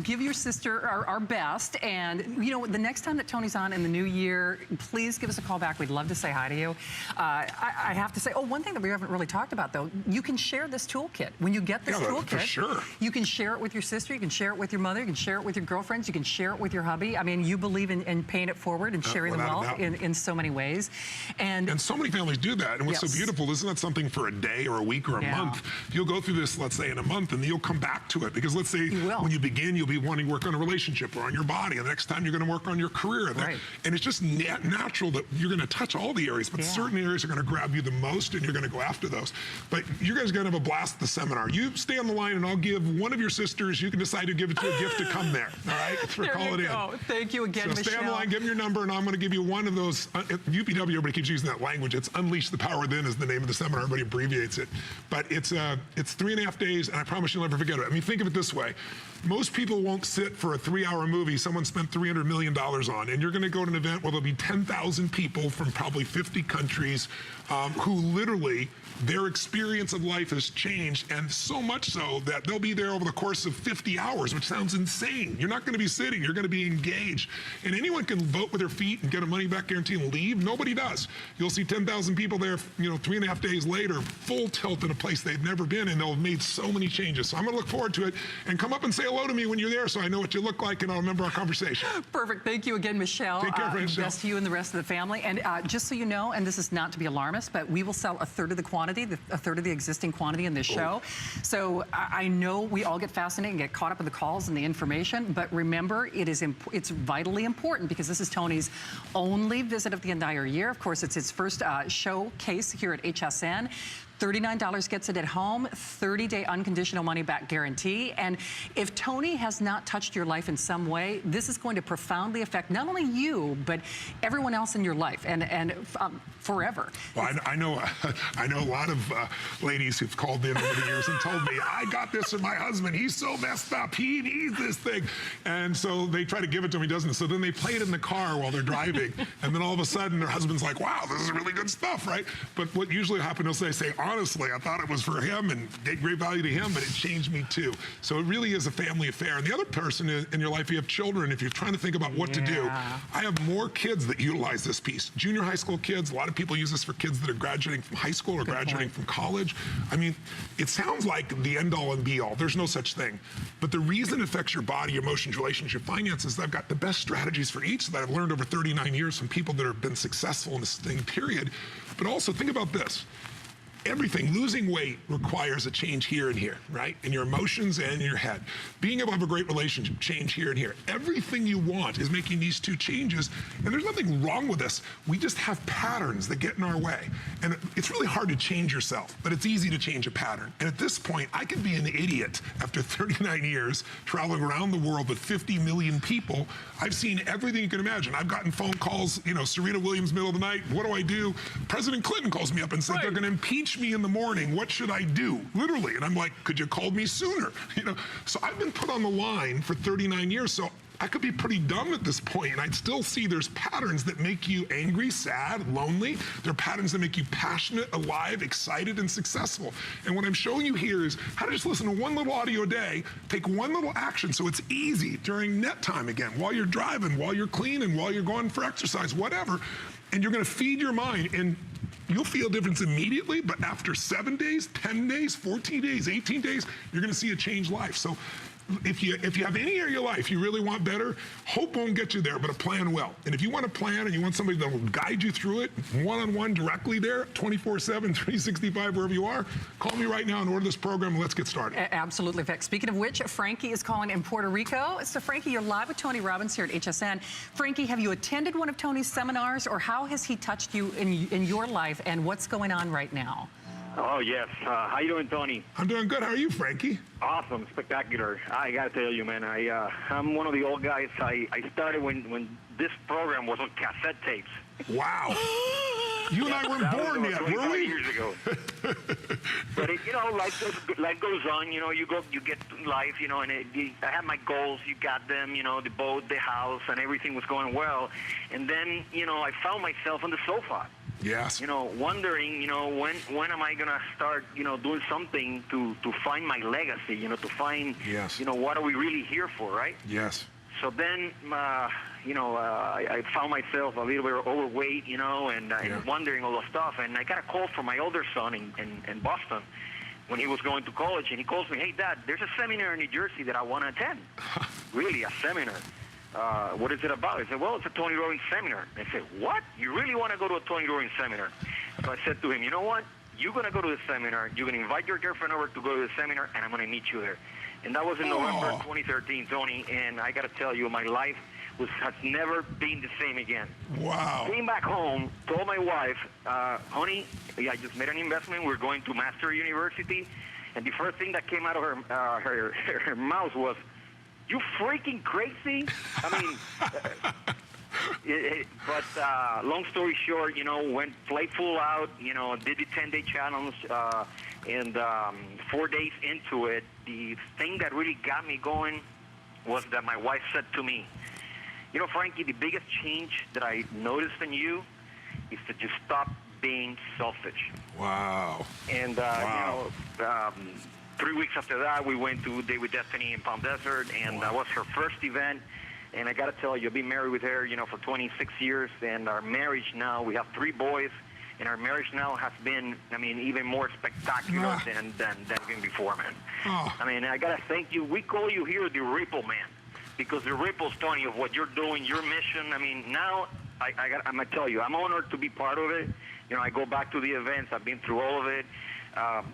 Speaker 4: give your sister our best. And, the next time that Tony's on in the new year, please give us a call back. We'd love to say hi to you. I have to say, one thing that we haven't really talked about, though, you can share this toolkit. When you get this toolkit,
Speaker 2: for sure.
Speaker 4: You can share it with your sister. You can share it with your mother. You can share it with your girlfriends. You can share it with your hubby. I mean, you believe in paying it forward and sharing the wealth in so many ways. And
Speaker 2: so many families do that. And what's so beautiful, isn't that something for a day or a week or a month? You'll go through this, let's say, in a month, and then you'll come back to it. Because let's say when you begin, you'll be wanting to work on a relationship or on your body. And the next time you're going to work on your career.
Speaker 4: Right.
Speaker 2: And it's just natural that you're going to touch all the areas, but certain areas are going to grab you the most, and you're going to go after those. But you guys are going to have a blast at the seminar. You stay on the line, and I'll give one of your sisters, you can decide to give it to a gift to come there. All right? Call it in.
Speaker 4: Thank you again, Michelle.
Speaker 2: Stay on the line, give them your number, and I'm going to give you one of those. UPW, everybody keeps using that language. It's Unleash the Power Within is the name of the seminar. Everybody abbreviates it. But it's 3.5 days, and I promise you'll never forget it. I mean, think of it this way. Most people won't sit for a 3-hour movie someone spent $300 million on, and you're going to go to an event where there'll be 10,000 people from probably 50 countries who literally, their experience of life has changed, and so much so that they'll be there over the course of 50 hours, which sounds insane. You're not going to be sitting. You're going to be engaged. And anyone can vote with their feet and get a money-back guarantee and leave. Nobody does. You'll see 10,000 people there, 3.5 days later, full tilt in a place they've never been, and they'll have made so many changes. So I'm going to look forward to it. And come up and say hello to me when you're there so I know what you look like and I'll remember our conversation.
Speaker 4: Perfect. Thank you again, Michelle.
Speaker 2: Take care, Michelle.
Speaker 4: Best to you and the rest of the family. And just so you know, and this is not to be alarmist, but we will sell a third of the quantity, a third of the existing quantity in this show. So I know we all get fascinated and get caught up in the calls and the information, but remember, it's vitally important because this is Tony's only visit of the entire year. Of course, it's his first showcase here at HSN. $39 gets it at home, 30-day unconditional money-back guarantee. And if Tony has not touched your life in some way, this is going to profoundly affect not only you, but everyone else in your life and forever.
Speaker 2: Well, I know a lot of ladies who've called in over the years and told me, I got this from my husband. He's so messed up. He needs this thing. And so they try to give it to him. He doesn't. So then they play it in the car while they're driving. And then all of a sudden, their husband's like, wow, this is really good stuff, right? But what usually happens is they say, honestly, I thought it was for him and gave great value to him, but it changed me too. So it really is a family affair. And the other person in your life, you have children. If you're trying to think about what to do, I have more kids that utilize this piece. Junior high school kids, a lot of people use this for kids that are graduating from high school or graduating from college. I mean, it sounds like the end all and be all. There's no such thing. But the reason it affects your body, emotions, relationship, finances, I've got the best strategies for each that I've learned over 39 years from people that have been successful in this thing, period. But also think about this. Everything, losing weight requires a change here and here, right? In your emotions and in your head. Being able to have a great relationship, change here and here. Everything you want is making these two changes, and there's nothing wrong with this. We just have patterns that get in our way. And it's really hard to change yourself, but it's easy to change a pattern. And at this point, I could be an idiot after 39 years traveling around the world with 50 million people. I've seen everything you can imagine. I've gotten phone calls, Serena Williams, middle of the night, what do I do? President Clinton calls me up and said, they're going to impeach me in the morning. What should I do? Literally. And I'm like, could you call me sooner? So I've been put on the line for 39 years. So I could be pretty dumb at this point, and I'd still see there's patterns that make you angry, sad, lonely. There are patterns that make you passionate, alive, excited, and successful. And what I'm showing you here is how to just listen to one little audio a day, take one little action so it's easy during net time again, while you're driving, while you're cleaning, while you're going for exercise, whatever. And you're going to feed your mind. And you'll feel a difference immediately, but after 7 days, 10 days, 14 days, 18 days, you're gonna see a changed life. So if you have any area of your life you really want better, hope won't get you there, but a plan will. And if you want a plan and you want somebody that will guide you through it, one-on-one directly there, 24/7, 365, wherever you are, call me right now and order this program and let's get started.
Speaker 4: Absolutely. In fact, speaking of which, Frankie is calling in Puerto Rico. So Frankie, you're live with Tony Robbins here at HSN. Frankie, have you attended one of Tony's seminars, or how has he touched you in your life, and what's going on right now?
Speaker 13: Oh, yes. How you doing, Tony?
Speaker 2: I'm doing good. How are you, Frankie?
Speaker 13: Awesome. Spectacular. I got to tell you, man, I'm one of the old guys. I started when this program was on cassette tapes.
Speaker 2: Wow. You and I weren't born yet, were we?
Speaker 13: Years ago. But, you know, life goes on. You know, you get life, you know, and I had my goals. You got them, you know, the boat, the house, and everything was going well. And then, you know, I found myself on the sofa.
Speaker 2: Yes.
Speaker 13: You know, wondering, you know, when am I going to start, you know, doing something to find my legacy, you know, to find,
Speaker 2: yes,
Speaker 13: you know, what are we really here for, right?
Speaker 2: Yes.
Speaker 13: So then, you know, I found myself a little bit overweight, you know, and wondering all the stuff. And I got a call from my older son in Boston when he was going to college. And he calls me, hey, Dad, there's a seminar in New Jersey that I want to attend. Really, a seminar. What is it about? I said, well, it's a Tony Robbins seminar. I said, what? You really want to go to a Tony Robbins seminar? So I said to him, you know what? You're going to go to the seminar. You're going to invite your girlfriend over to go to the seminar, and I'm going to meet you there. And that was in November 2013, Tony. And I got to tell you, my life has never been the same again.
Speaker 2: Wow.
Speaker 13: Came back home, told my wife, honey, I just made an investment. We're going to Master University. And the first thing that came out of her mouth was, you freaking crazy? I mean, but long story short, you know, went played full out, you know, did the 10-day challenge, and 4 days into it, the thing that really got me going was that my wife said to me, you know, Frankie, the biggest change that I noticed in you is to just stop being selfish.
Speaker 2: Wow.
Speaker 13: And,
Speaker 2: wow.
Speaker 13: You know, 3 weeks after that, we went to Day with Destiny in Palm Desert, and that was her first event. And I got to tell you, I've been married with her, you know, for 26 years, and our marriage now, we have 3 boys, and our marriage now has been, I mean, even more spectacular than even before, man. I mean, I got to thank you. We call you here the Ripple Man, because the ripples, Tony, of what you're doing, your mission. I mean, now I'm going to tell you, I'm honored to be part of it. You know, I go back to the events. I've been through all of it.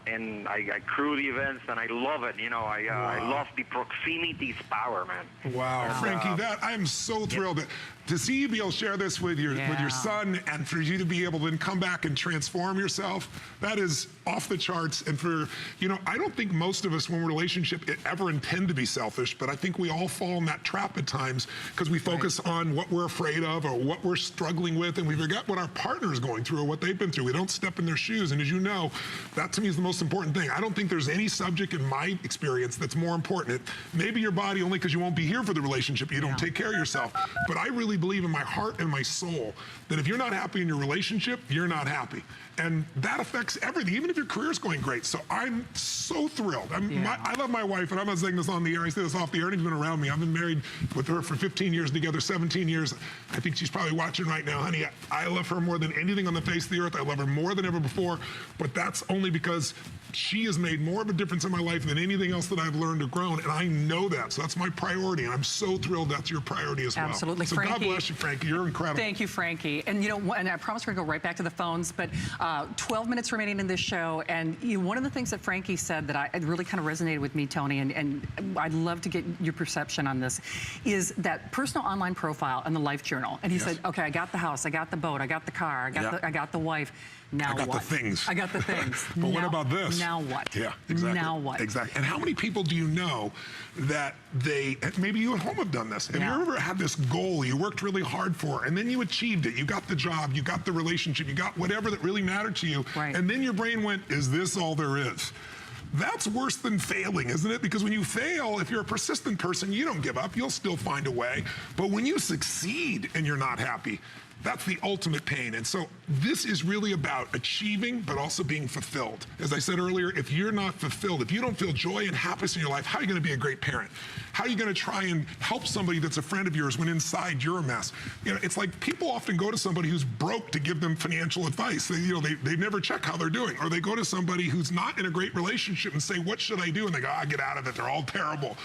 Speaker 13: And I crew the events, and I love it. You know, I love the proximity is power, man.
Speaker 2: Wow, and, Frankie, I am so thrilled to see you be able to share this with your son, and for you to be able to then come back and transform yourself. That is off the charts. And for, you know, I don't think most of us, when we're in a relationship, ever intend to be selfish, but I think we all fall in that trap at times because we focus on what we're afraid of or what we're struggling with, and we forget what our partner is going through or what they've been through. We don't step in their shoes. And as you know, that to me is the most important thing. I don't think there's any subject in my experience that's more important. Maybe your body, only because you won't be here for the relationship, you don't take care of yourself. But I really believe in my heart and my soul that if you're not happy in your relationship, you're not happy. And that affects everything, even if your career's going great. So I'm so thrilled. I love my wife, and I'm not saying this on the air. I say this off the air, and she's been around me. I've been married with her for 15 years, together 17 years. I think she's probably watching right now. Honey, I love her more than anything on the face of the earth. I love her more than ever before. But that's only because she has made more of a difference in my life than anything else that I've learned or grown, and I know that. So that's my priority, and I'm so thrilled that's your priority as well.
Speaker 4: Absolutely,
Speaker 2: so
Speaker 4: Frankie.
Speaker 2: God bless you, Frankie. You're incredible.
Speaker 4: Thank you, Frankie. And you know, and I promise we're going to go right back to the phones, but 12 minutes remaining in this show, and one of the things that Frankie said that it really kind of resonated with me, Tony, and I'd love to get your perception on this, is that personal online profile and the life journal. And he said, okay, I got the house, I got the boat, I got the car, I got the wife. Now what?
Speaker 2: I got the things.
Speaker 4: I got the things.
Speaker 2: But what about this?
Speaker 4: Now what?
Speaker 2: Yeah, exactly.
Speaker 4: Now what?
Speaker 2: Exactly. And how many people do you know that maybe you at home have done this? Have you ever had this goal you worked really hard for, and then you achieved it? You got the job, you got the relationship, you got whatever that really mattered to you, and then your brain went, is this all there is? That's worse than failing, isn't it? Because when you fail, if you're a persistent person, you don't give up. You'll still find a way. But when you succeed and you're not happy, That's the ultimate pain. And so this is really about achieving, but also being fulfilled. As I said earlier, if you're not fulfilled, if you don't feel joy and happiness in your life, how are you going to be a great parent? How are you going to try and help somebody that's a friend of yours when inside you're a mess? You know, it's like people often go to somebody who's broke to give them financial advice. They never check how they're doing. Or they go to somebody who's not in a great relationship and say, what should I do? And they go, get out of it. They're all terrible.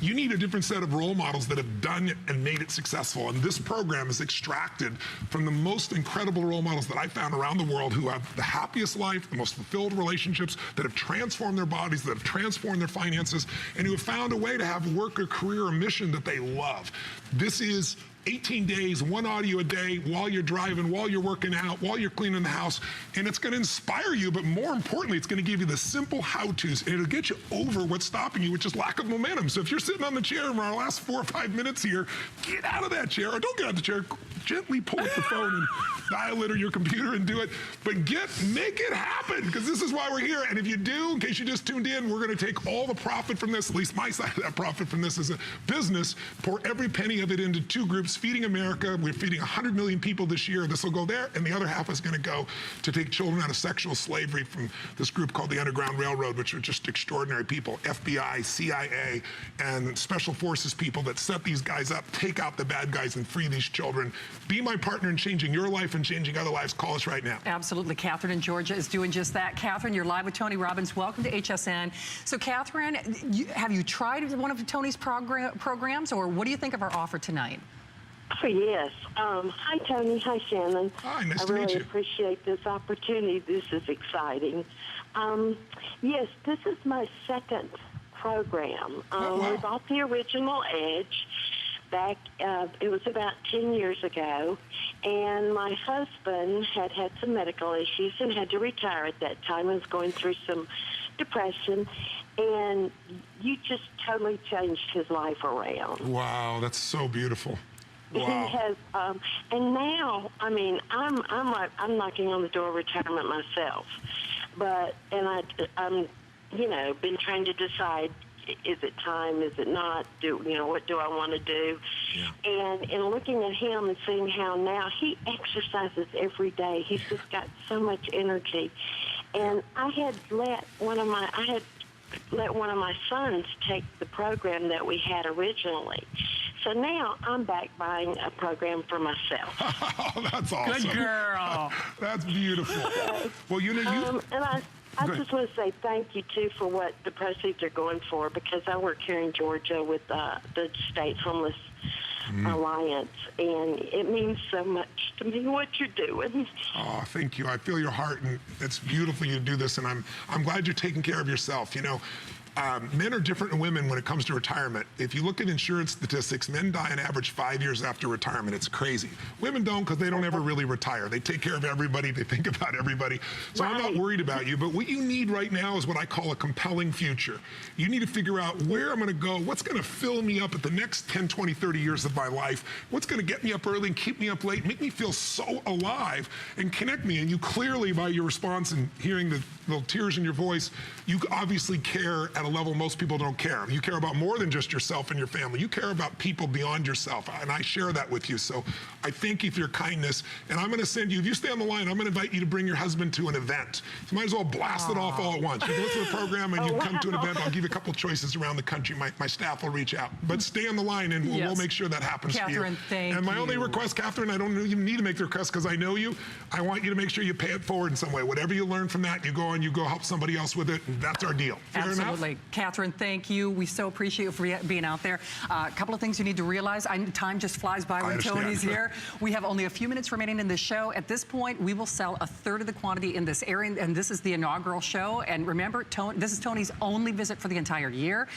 Speaker 2: You need a different set of role models that have done it and made it successful. And this program is extracted from the most incredible role models that I found around the world who have the happiest life, the most fulfilled relationships, that have transformed their bodies, that have transformed their finances, and who have found a way to have work, a career, a mission that they love. This is 18 days, 1 audio a day, while you're driving, while you're working out, while you're cleaning the house, and it's going to inspire you, but more importantly, it's going to give you the simple how-tos, and it'll get you over what's stopping you, which is lack of momentum. So if you're sitting on the chair in our last 4 or 5 minutes here, get out of that chair, or don't get out of the chair, gently pull up the phone and dial it or your computer and do it, but make it happen, because this is why we're here. And if you do, in case you just tuned in, we're going to take all the profit from this, at least my side of that profit from this as a business, pour every penny of it into 2 groups, Feeding America. We're feeding 100 million people this year. This will go there, and the other half is going to go to take children out of sexual slavery from this group called the Underground Railroad, which are just extraordinary people, FBI, CIA, and Special Forces people that set these guys up, take out the bad guys, and free these children. Be my partner in changing your life and changing other lives. Call us right now.
Speaker 4: Absolutely. Catherine in Georgia is doing just that. Catherine, you're live with Tony Robbins. Welcome to HSN. So, Catherine, have you tried one of Tony's programs, or what do you think of our offer tonight?
Speaker 14: Oh, yes. Hi, Tony. Hi, Shannon.
Speaker 2: Hi, nice
Speaker 14: to meet
Speaker 2: you.
Speaker 14: I really appreciate this opportunity. This is exciting. Yes, this is my second program.
Speaker 2: Wow.
Speaker 14: We bought the original Edge back, it was about 10 years ago, and my husband had some medical issues and had to retire at that time and was going through some depression, and you just totally changed his life around.
Speaker 2: Wow, that's so beautiful. Wow.
Speaker 14: He has, and now, I mean, I'm knocking on the door of retirement myself, I'm, been trying to decide, is it time, is it not, what do I want to do? Yeah. And in looking at him and seeing how now he exercises every day, he's just got so much energy. And I had let one of my sons take the program that we had originally. So now I'm back buying a program for myself.
Speaker 2: Oh, that's awesome.
Speaker 4: Good girl.
Speaker 2: That's beautiful. Well,
Speaker 14: and I just want to say thank you, too, for what the proceeds are going for, because I work here in Georgia with the State Homeless Alliance, and it means so much to me what you're doing.
Speaker 2: Oh, thank you. I feel your heart, and it's beautiful you do this, and I'm glad you're taking care of yourself. Men are different than women when it comes to retirement. If you look at insurance statistics, men die on average 5 years after retirement. It's crazy. Women don't, because they don't ever really retire. They take care of everybody. They think about everybody. So I'm not worried about you. But what you need right now is what I call a compelling future. You need to figure out where I'm going to go, what's going to fill me up at the next 10, 20, 30 years of my life, what's going to get me up early and keep me up late, make me feel so alive, and connect me. And you clearly, by your response and hearing the little tears in your voice, you obviously care at a level most people don't care. You care about more than just yourself and your family. You care about people beyond yourself, and I share that with you. So I thank you for your kindness, and I'm going to send you, if you stay on the line, I'm going to invite you to bring your husband to an event. So you might as well blast it off all at once. You can listen to the program, and you come to an event. I'll give you a couple choices around the country. My staff will reach out. But stay on the line, and we'll make sure that happens for you.
Speaker 4: Catherine, thank you.
Speaker 2: And my only request, Catherine, I don't even need to make the request because I know you. I want you to make sure you pay it forward in some way. Whatever you learn from that, you go on, you go help somebody else with it. That's our deal. Fair
Speaker 4: Absolutely.
Speaker 2: enough?
Speaker 4: Catherine, thank you. We so appreciate you for being out there. A couple of things you need to realize. Time just flies by when Tony's here. We have only a few minutes remaining in this show. At this point, we will sell a third of the quantity in this area, and this is the inaugural show. And remember, this is Tony's only visit for the entire year.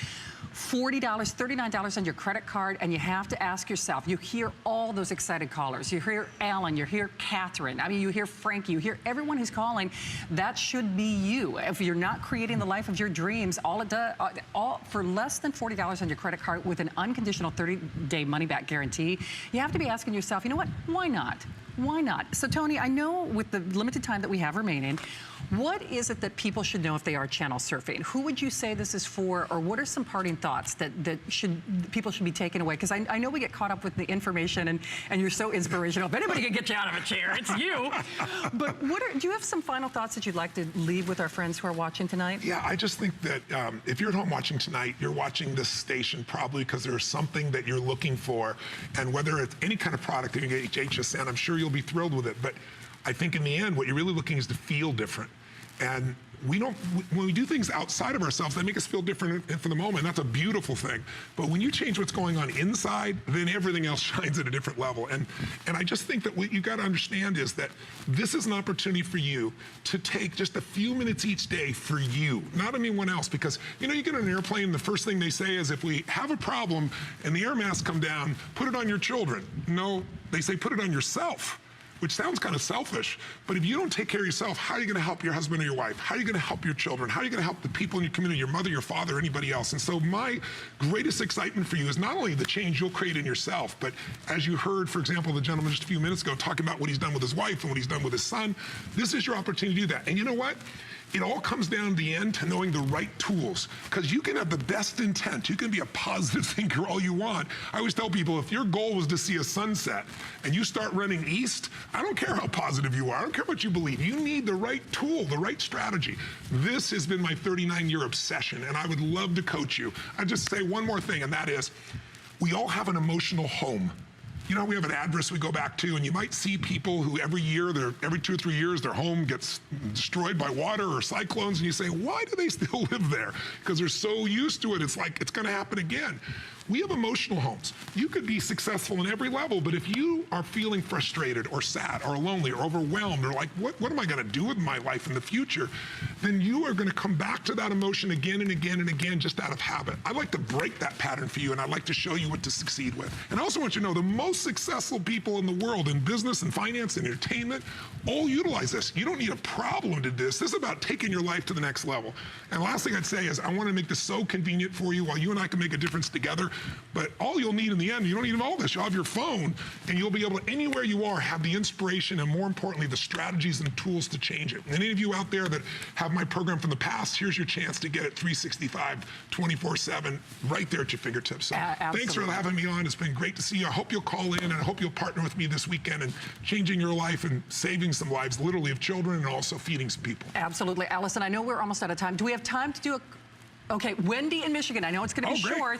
Speaker 4: $40, $39 on your credit card, and you have to ask yourself, you hear all those excited callers. You hear Alan, you hear Catherine, you hear Frankie, you hear everyone who's calling. That should be you. If you're not creating the life of your dreams, all it does, for less than $40 on your credit card with an unconditional 30-day money-back guarantee, you have to be asking yourself, you know what, why not? Why not? So, Tony, I know with the limited time that we have remaining, what is it that people should know if they are channel surfing? Who would you say this is for, or what are some parting thoughts that people should be taking away? Because I know we get caught up with the information, and you're so inspirational. If anybody can get you out of a chair, it's you. But do you have some final thoughts that you'd like to leave with our friends who are watching tonight?
Speaker 2: Yeah, I just think that if you're at home watching tonight, you're watching this station probably because there's something that you're looking for, and whether it's any kind of product that you get HSN, I'm sure you'll be thrilled with it. But I think in the end, what you're really looking is to feel different. And when we do things outside of ourselves, they make us feel different for the moment. That's a beautiful thing. But when you change what's going on inside, then everything else shines at a different level. And I just think that what you got to understand is that this is an opportunity for you to take just a few minutes each day for you, not anyone else. Because, you get on an airplane, the first thing they say is, if we have a problem and the air masks come down, put it on your children. No, they say put it on yourself, which sounds kind of selfish, but if you don't take care of yourself, how are you going to help your husband or your wife? How are you going to help your children? How are you going to help the people in your community, your mother, your father, anybody else? And so my greatest excitement for you is not only the change you'll create in yourself, but as you heard, for example, the gentleman just a few minutes ago talking about what he's done with his wife and what he's done with his son, this is your opportunity to do that. And you know what? It all comes down to the end to knowing the right tools, because you can have the best intent. You can be a positive thinker all you want. I always tell people, if your goal was to see a sunset and you start running east, I don't care how positive you are. I don't care what you believe. You need the right tool, the right strategy. This has been my 39-year obsession, and I would love to coach you. I just say one more thing, and that is, we all have an emotional home. We have an address we go back to, and you might see people who every 2 or 3 years, their home gets destroyed by water or cyclones, and you say, why do they still live there? Because they're so used to it, it's like it's going to happen again. We have emotional homes. You could be successful in every level, but if you are feeling frustrated or sad or lonely or overwhelmed or like, what am I going to do with my life in the future? Then you are going to come back to that emotion again and again and again just out of habit. I'd like to break that pattern for you, and I'd like to show you what to succeed with. And I also want you to know the most successful people in the world in business and finance and entertainment all utilize this. You don't need a problem to do this. This is about taking your life to the next level. And the last thing I'd say is I want to make this so convenient for you while you and I can make a difference together. But all you'll need in the end, you don't need all this. You'll have your phone, and you'll be able to, anywhere you are, have the inspiration and, more importantly, the strategies and tools to change it. And any of you out there that have my program from the past, here's your chance to get it 365, 24/7, right there at your fingertips. So thanks for having me on. It's been great to see you. I hope you'll call in, and I hope you'll partner with me this weekend in changing your life and saving some lives, literally, of children, and also feeding some people.
Speaker 4: Absolutely. Allison, I know we're almost out of time. Do we have time to do a... Okay, Wendy in Michigan. I know it's going to be short.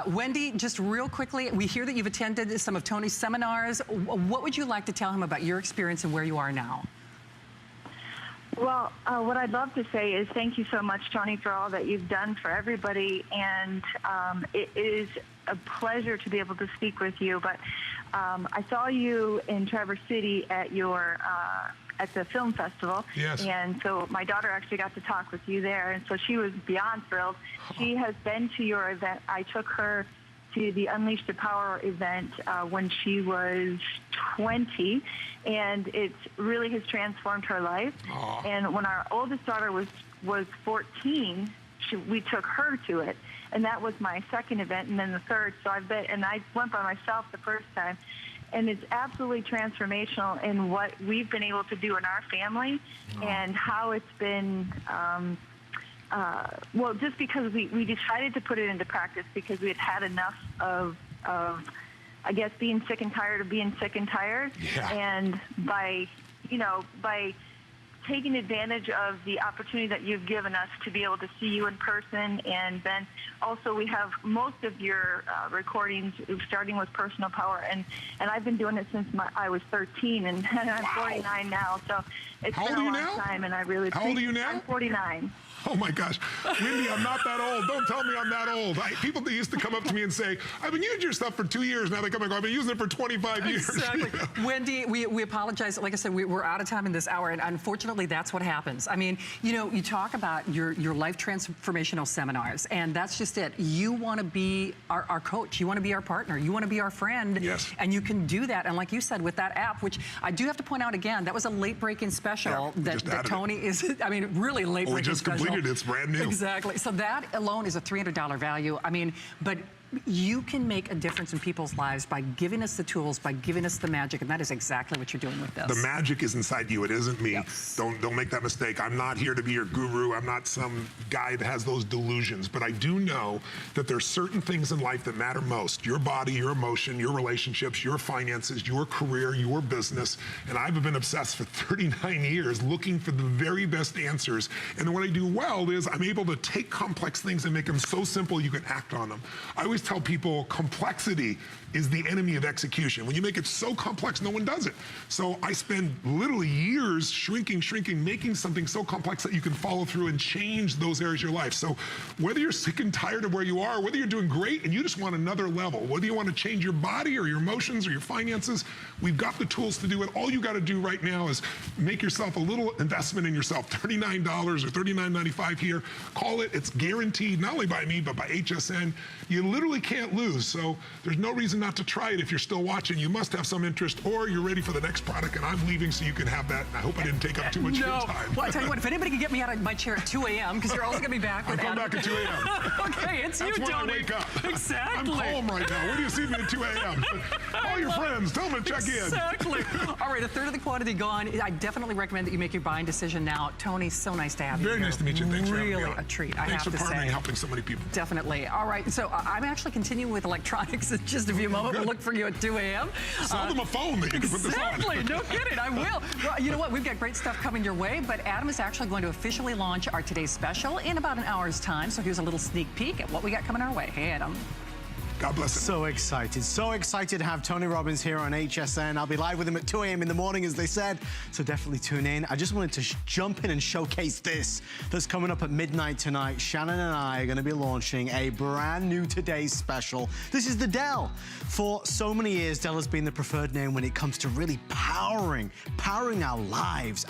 Speaker 4: Wendy, just real quickly, we hear that you've attended some of Tony's seminars. What would you like to tell him about your experience and where you are now?
Speaker 12: Well, what I'd love to say is thank you so much, Tony, for all that you've done for everybody. And it is a pleasure to be able to speak with you. But I saw you in Traverse City at your... at the film festival.
Speaker 2: Yes.
Speaker 12: And so my daughter actually got to talk with you there, and so she was beyond thrilled. She has been to your event. I took her to the Unleash the Power event when she was 20, and it really has transformed her life.
Speaker 2: Aww.
Speaker 12: And when our oldest daughter was 14, we took her to it, and that was my second event, and then the third. So I went by myself the first time. And it's absolutely transformational in what we've been able to do in our family and how it's been, well, just because we decided to put it into practice because we had enough of I guess, being sick and tired of being sick and tired.
Speaker 2: Yeah.
Speaker 12: And by taking advantage of the opportunity that you've given us to be able to see you in person. And then also we have most of your recordings starting with Personal Power. And I've been doing it since I was 13, and I'm 49 now. So it's been a long time, and I really appreciate it.
Speaker 2: How old are you now?
Speaker 12: I'm 49.
Speaker 2: Oh, my gosh. Wendy, I'm not that old. Don't tell me I'm that old. People used to come up to me and say, I've been using your stuff for 2 years. Now they come and go, I've been using it for 25 years.
Speaker 4: Exactly. Wendy, we apologize. Like I said, we're out of time in this hour, and unfortunately, that's what happens. I mean, you talk about your life transformational seminars, and that's just it. You want to be our coach. You want to be our partner. You want to be our friend.
Speaker 2: Yes.
Speaker 4: And you can do that. And like you said, with that app, which I do have to point out again, that was a late-breaking special that Tony is, I mean, really late-breaking special.
Speaker 2: It's brand new.
Speaker 4: Exactly. So that alone is a $300 value. I mean, but You can make a difference in people's lives by giving us the tools, by giving us the magic, and that is exactly what you're doing with this.
Speaker 2: The magic is inside you. It isn't me.
Speaker 4: Yes.
Speaker 2: Don't make that mistake. I'm not here to be your guru. I'm not some guy that has those delusions. But I do know that there's certain things in life that matter most. Your body, your emotion, your relationships, your finances, your career, your business. And I've been obsessed for 39 years looking for the very best answers. And what I do well is I'm able to take complex things and make them so simple you can act on them. I always tell people complexity is the enemy of execution. When you make it so complex, no one does it. So I spend literally years shrinking, making something so complex that you can follow through and change those areas of your life. So whether you're sick and tired of where you are, whether you're doing great and you just want another level, whether you want to change your body or your emotions or your finances, we've got the tools to do it. All you got to do right now is make yourself a little investment in yourself, $39 or $39.95 here. Call it. It's guaranteed, not only by me, but by HSN. You literally can't lose. So there's no reason not to try it. If you're still watching, you must have some interest, or you're ready for the next product, and I'm leaving so you can have that. And I hope I didn't take up too much of your time.
Speaker 4: Well, I tell you what, if anybody can get me out of my chair at 2 a.m., because you're also going to be back with
Speaker 2: Adam. I'm back at 2 a.m.
Speaker 4: Okay, it's
Speaker 2: That's
Speaker 4: you,
Speaker 2: when
Speaker 4: Tony.
Speaker 2: I wake up.
Speaker 4: Exactly.
Speaker 2: I'm calm right now. Where do you see me at 2 a.m.? All your friends, tell them to check in.
Speaker 4: Exactly. All right, a third of the quantity gone. I definitely recommend that you make your buying decision now. Tony, so nice to have you
Speaker 2: Very
Speaker 4: here.
Speaker 2: nice to meet you. Thanks for having me
Speaker 4: Really
Speaker 2: on.
Speaker 4: a treat, I
Speaker 2: Thanks
Speaker 4: have to
Speaker 2: for partnering
Speaker 4: say.
Speaker 2: and helping so many people.
Speaker 4: Definitely. All right, so I'm actually continuing with electronics in just a few moments. We'll look for you at 2 a.m.
Speaker 2: Sell them a phone that you can put this on.
Speaker 4: Exactly. No kidding. I will. Well, you know what? We've got great stuff coming your way, but Adam is actually going to officially launch our Today's Special in about an hour's time. So here's a little sneak peek at what we got coming our way. Hey, Adam.
Speaker 2: God bless him.
Speaker 3: So excited to have Tony Robbins here on HSN. I'll be live with him at 2 a.m. in the morning, as they said, so definitely tune in. I just wanted to jump in and showcase this that's coming up at midnight tonight. Shannon and I are going to be launching a brand new Today's Special. This is the Dell. For so many years, Dell has been the preferred name when it comes to really powering our lives.